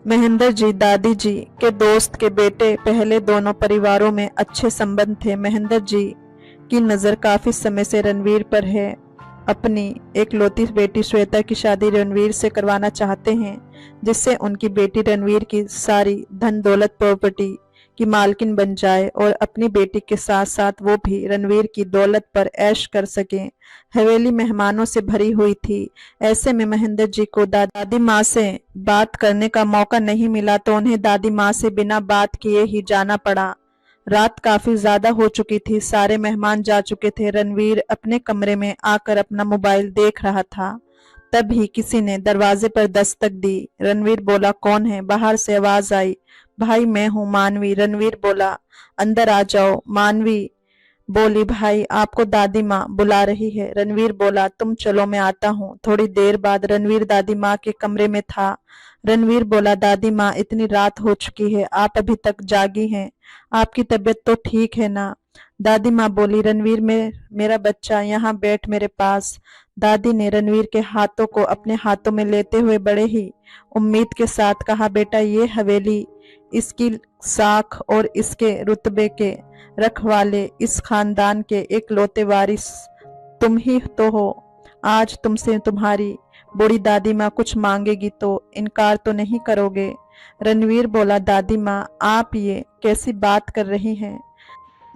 महेंद्र जी दादी जी के दोस्त के बेटे, पहले दोनों परिवारों में अच्छे संबंध थे। महेंद्र जी की नजर काफी समय से रणवीर पर है। अपनी एकलौती बेटी श्वेता की शादी रणवीर से करवाना चाहते हैं, जिससे उनकी बेटी रणवीर की सारी धन दौलत प्रॉपर्टी की मालकिन बन जाए और अपनी बेटी के साथ साथ वो भी रणवीर की दौलत पर ऐश कर सकें। हवेली मेहमानों से भरी हुई थी। ऐसे में महेंद्र जी को दादी माँ से बात करने का मौका नहीं मिला तो उन्हें दादी माँ से बिना बात किए ही जाना पड़ा। रात काफी ज्यादा हो चुकी थी, सारे मेहमान जा चुके थे। रणवीर अपने कमरे में आकर अपना मोबाइल देख रहा था, तभी किसी ने दरवाजे पर दस्तक दी। रणवीर बोला, कौन है? बाहर से आवाज आई, भाई मैं हूँ मानवी। रणवीर बोला, अंदर आ जाओ। मानवी बोली, भाई आपको दादी माँ बुला रही है। रणवीर बोला, तुम चलो मैं आता हूँ। थोड़ी देर बाद रणवीर दादी माँ के कमरे में था। रणवीर बोला, दादी माँ इतनी रात हो चुकी है, आप अभी तक जागी हैं, आपकी तबीयत तो ठीक है ना? दादी माँ बोली, रणवीर मेरा बच्चा यहाँ बैठ मेरे पास। दादी ने रणवीर के हाथों को अपने हाथों में लेते हुए बड़े ही उम्मीद के साथ कहा, बेटा ये हवेली, इसकी साख और इसके रुतबे के रखवाले, इस खानदान के इकलौते वारिस तुम ही तो हो। आज तुमसे तुम्हारी बूढ़ी दादी माँ कुछ मांगेगी तो इनकार तो नहीं करोगे? रणवीर बोला, दादी माँ आप ये कैसी बात कर रही हैं?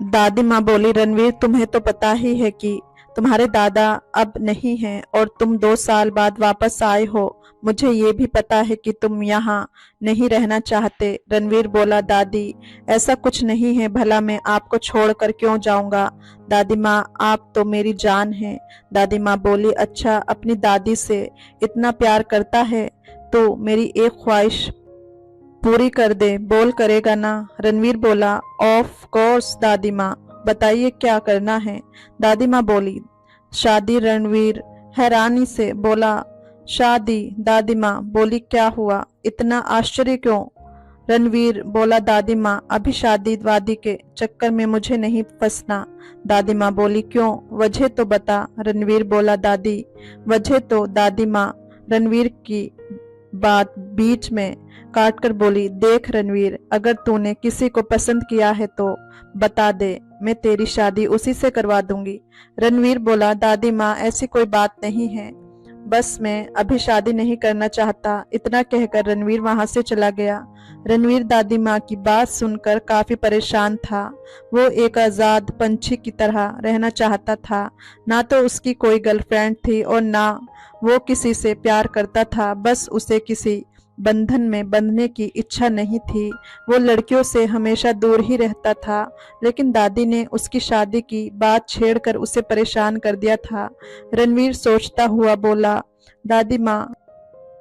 दादी माँ बोली, रणवीर तुम्हें तो पता ही है कि तुम्हारे दादा अब नहीं हैं और तुम 2 साल बाद वापस आए हो। मुझे ये भी पता है कि तुम यहाँ नहीं रहना चाहते। रणवीर बोला, दादी ऐसा कुछ नहीं है, भला मैं आपको छोड़कर क्यों जाऊंगा? दादी माँ आप तो मेरी जान है। दादी माँ बोली, अच्छा अपनी दादी से इतना प्यार करता है तो मेरी एक ख्वाहिश पूरी कर दे, बोल करेगा ना? रणवीर बोला, ऑफ कोर्स दादी माँ, बताइए क्या करना है? दादी माँ बोली, शादी। रणवीर हैरानी से बोला, शादी? दादी माँ बोली, क्या हुआ, इतना आश्चर्य क्यों? रणवीर बोला, दादी माँ अभी शादी वादी के चक्कर में मुझे नहीं फंसना। दादी माँ बोली, क्यों, वजह तो बता। रणवीर बोला, दादी वजह तो। दादी माँ रणवीर की बात बीच में काटकर बोली, देख रणवीर, अगर तूने किसी को पसंद किया है तो बता दे, मैं तेरी शादी उसी से करवा दूंगी। रणवीर बोला, दादी माँ ऐसी कोई बात नहीं है, बस मैं अभी शादी नहीं करना चाहता। इतना कहकर रणवीर वहां से चला गया। रणवीर दादी माँ की बात सुनकर काफी परेशान था। वो एक आजाद पंछी की तरह रहना चाहता था। ना तो उसकी कोई गर्लफ्रेंड थी और ना वो किसी से प्यार करता था, बस उसे किसी बंधन में बंधने की इच्छा नहीं थी। वो लड़कियों से हमेशा दूर ही रहता था, लेकिन दादी ने उसकी शादी की बात छेड़कर उसे परेशान कर दिया था। रणवीर सोचता हुआ बोला, दादी माँ,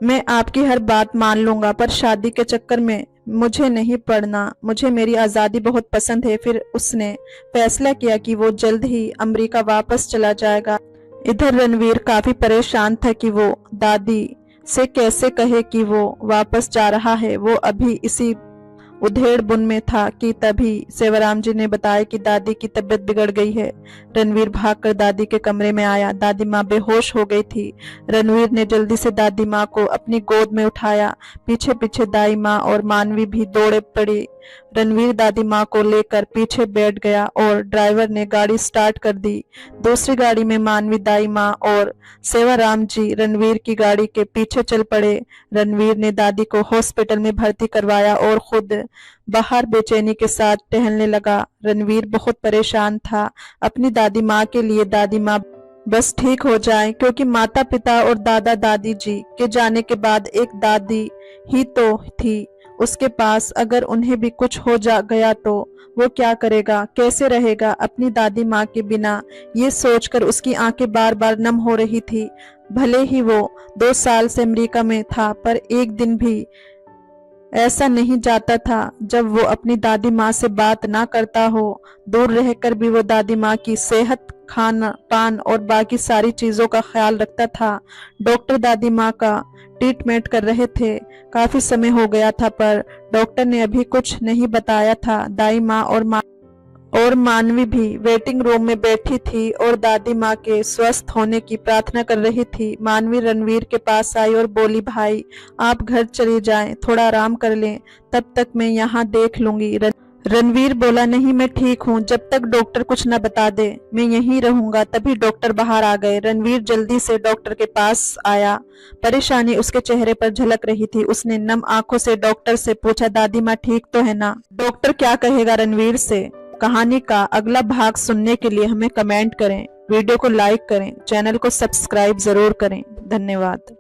मैं आपकी हर बात मान लूंगा, पर शादी के चक्कर में मुझे नहीं पड़ना। मुझे मेरी आज़ादी बहुत पसंद है। फिर उसने फैसला किया कि वो जल्द ही अमेरिका वापस चला जाएगा। इधर रणवीर काफी परेशान था कि वो दादी से कैसे कहे कि वो वापस जा रहा है। वो अभी इसी उधेड़ बुन में था कि तभी सेवाराम जी ने बताया कि दादी की तबीयत बिगड़ गई है। रणवीर भागकर दादी के कमरे में आया। दादी माँ बेहोश हो गई थी। रणवीर ने जल्दी से दादी माँ को अपनी गोद में उठाया। पीछे पीछे दाई माँ और मानवी भी दौड़े पड़ी। रणवीर दादी माँ को लेकर पीछे बैठ गया और ड्राइवर ने गाड़ी स्टार्ट कर दी। दूसरी गाड़ी में मानवी, दाई माँ और सेवाराम जी रणवीर की गाड़ी के पीछे चल पड़े। रणवीर ने दादी को हॉस्पिटल में भर्ती करवाया और खुद बाहर बेचैनी के साथ टहलने लगा। रणवीर बहुत परेशान था अपनी दादी माँ के लिए। दादी माँ बस ठीक हो जाए, क्योंकि माता पिता और दादा दादी जी के जाने के बाद एक दादी ही तो थी उसके पास। अगर उन्हें भी कुछ हो जा गया तो वो क्या करेगा, कैसे रहेगा अपनी दादी माँ के बिना। ये सोचकर उसकी आंखें बार बार नम हो रही थी। भले ही वो 2 साल से अमेरिका में था, पर एक दिन भी ऐसा नहीं जाता था जब वो अपनी दादी माँ से बात ना करता हो। दूर रहकर भी वो दादी माँ की सेहत, खाना पान और बाकी सारी चीजों का ख्याल रखता था। डॉक्टर दादी माँ का ट्रीटमेंट कर रहे थे। काफी समय हो गया था, पर डॉक्टर ने अभी कुछ नहीं बताया था। दाई माँ और मानवी भी वेटिंग रूम में बैठी थी और दादी माँ के स्वस्थ होने की प्रार्थना कर रही थी। मानवी रणवीर के पास आई और बोली, भाई आप घर चले जाएं, थोड़ा आराम कर लें, तब तक मैं यहाँ देख लूंगी। रणवीर बोला, नहीं मैं ठीक हूँ, जब तक डॉक्टर कुछ न बता दे मैं यहीं रहूंगा। तभी डॉक्टर बाहर आ गए। रणवीर जल्दी से डॉक्टर के पास आया। परेशानी उसके चेहरे पर झलक रही थी। उसने नम आंखों से डॉक्टर से पूछा, दादी माँ ठीक तो है ना? डॉक्टर क्या कहेगा रणवीर से? कहानी का अगला भाग सुनने के लिए हमें कमेंट करें, वीडियो को लाइक करें, चैनल को सब्सक्राइब जरूर करें। धन्यवाद।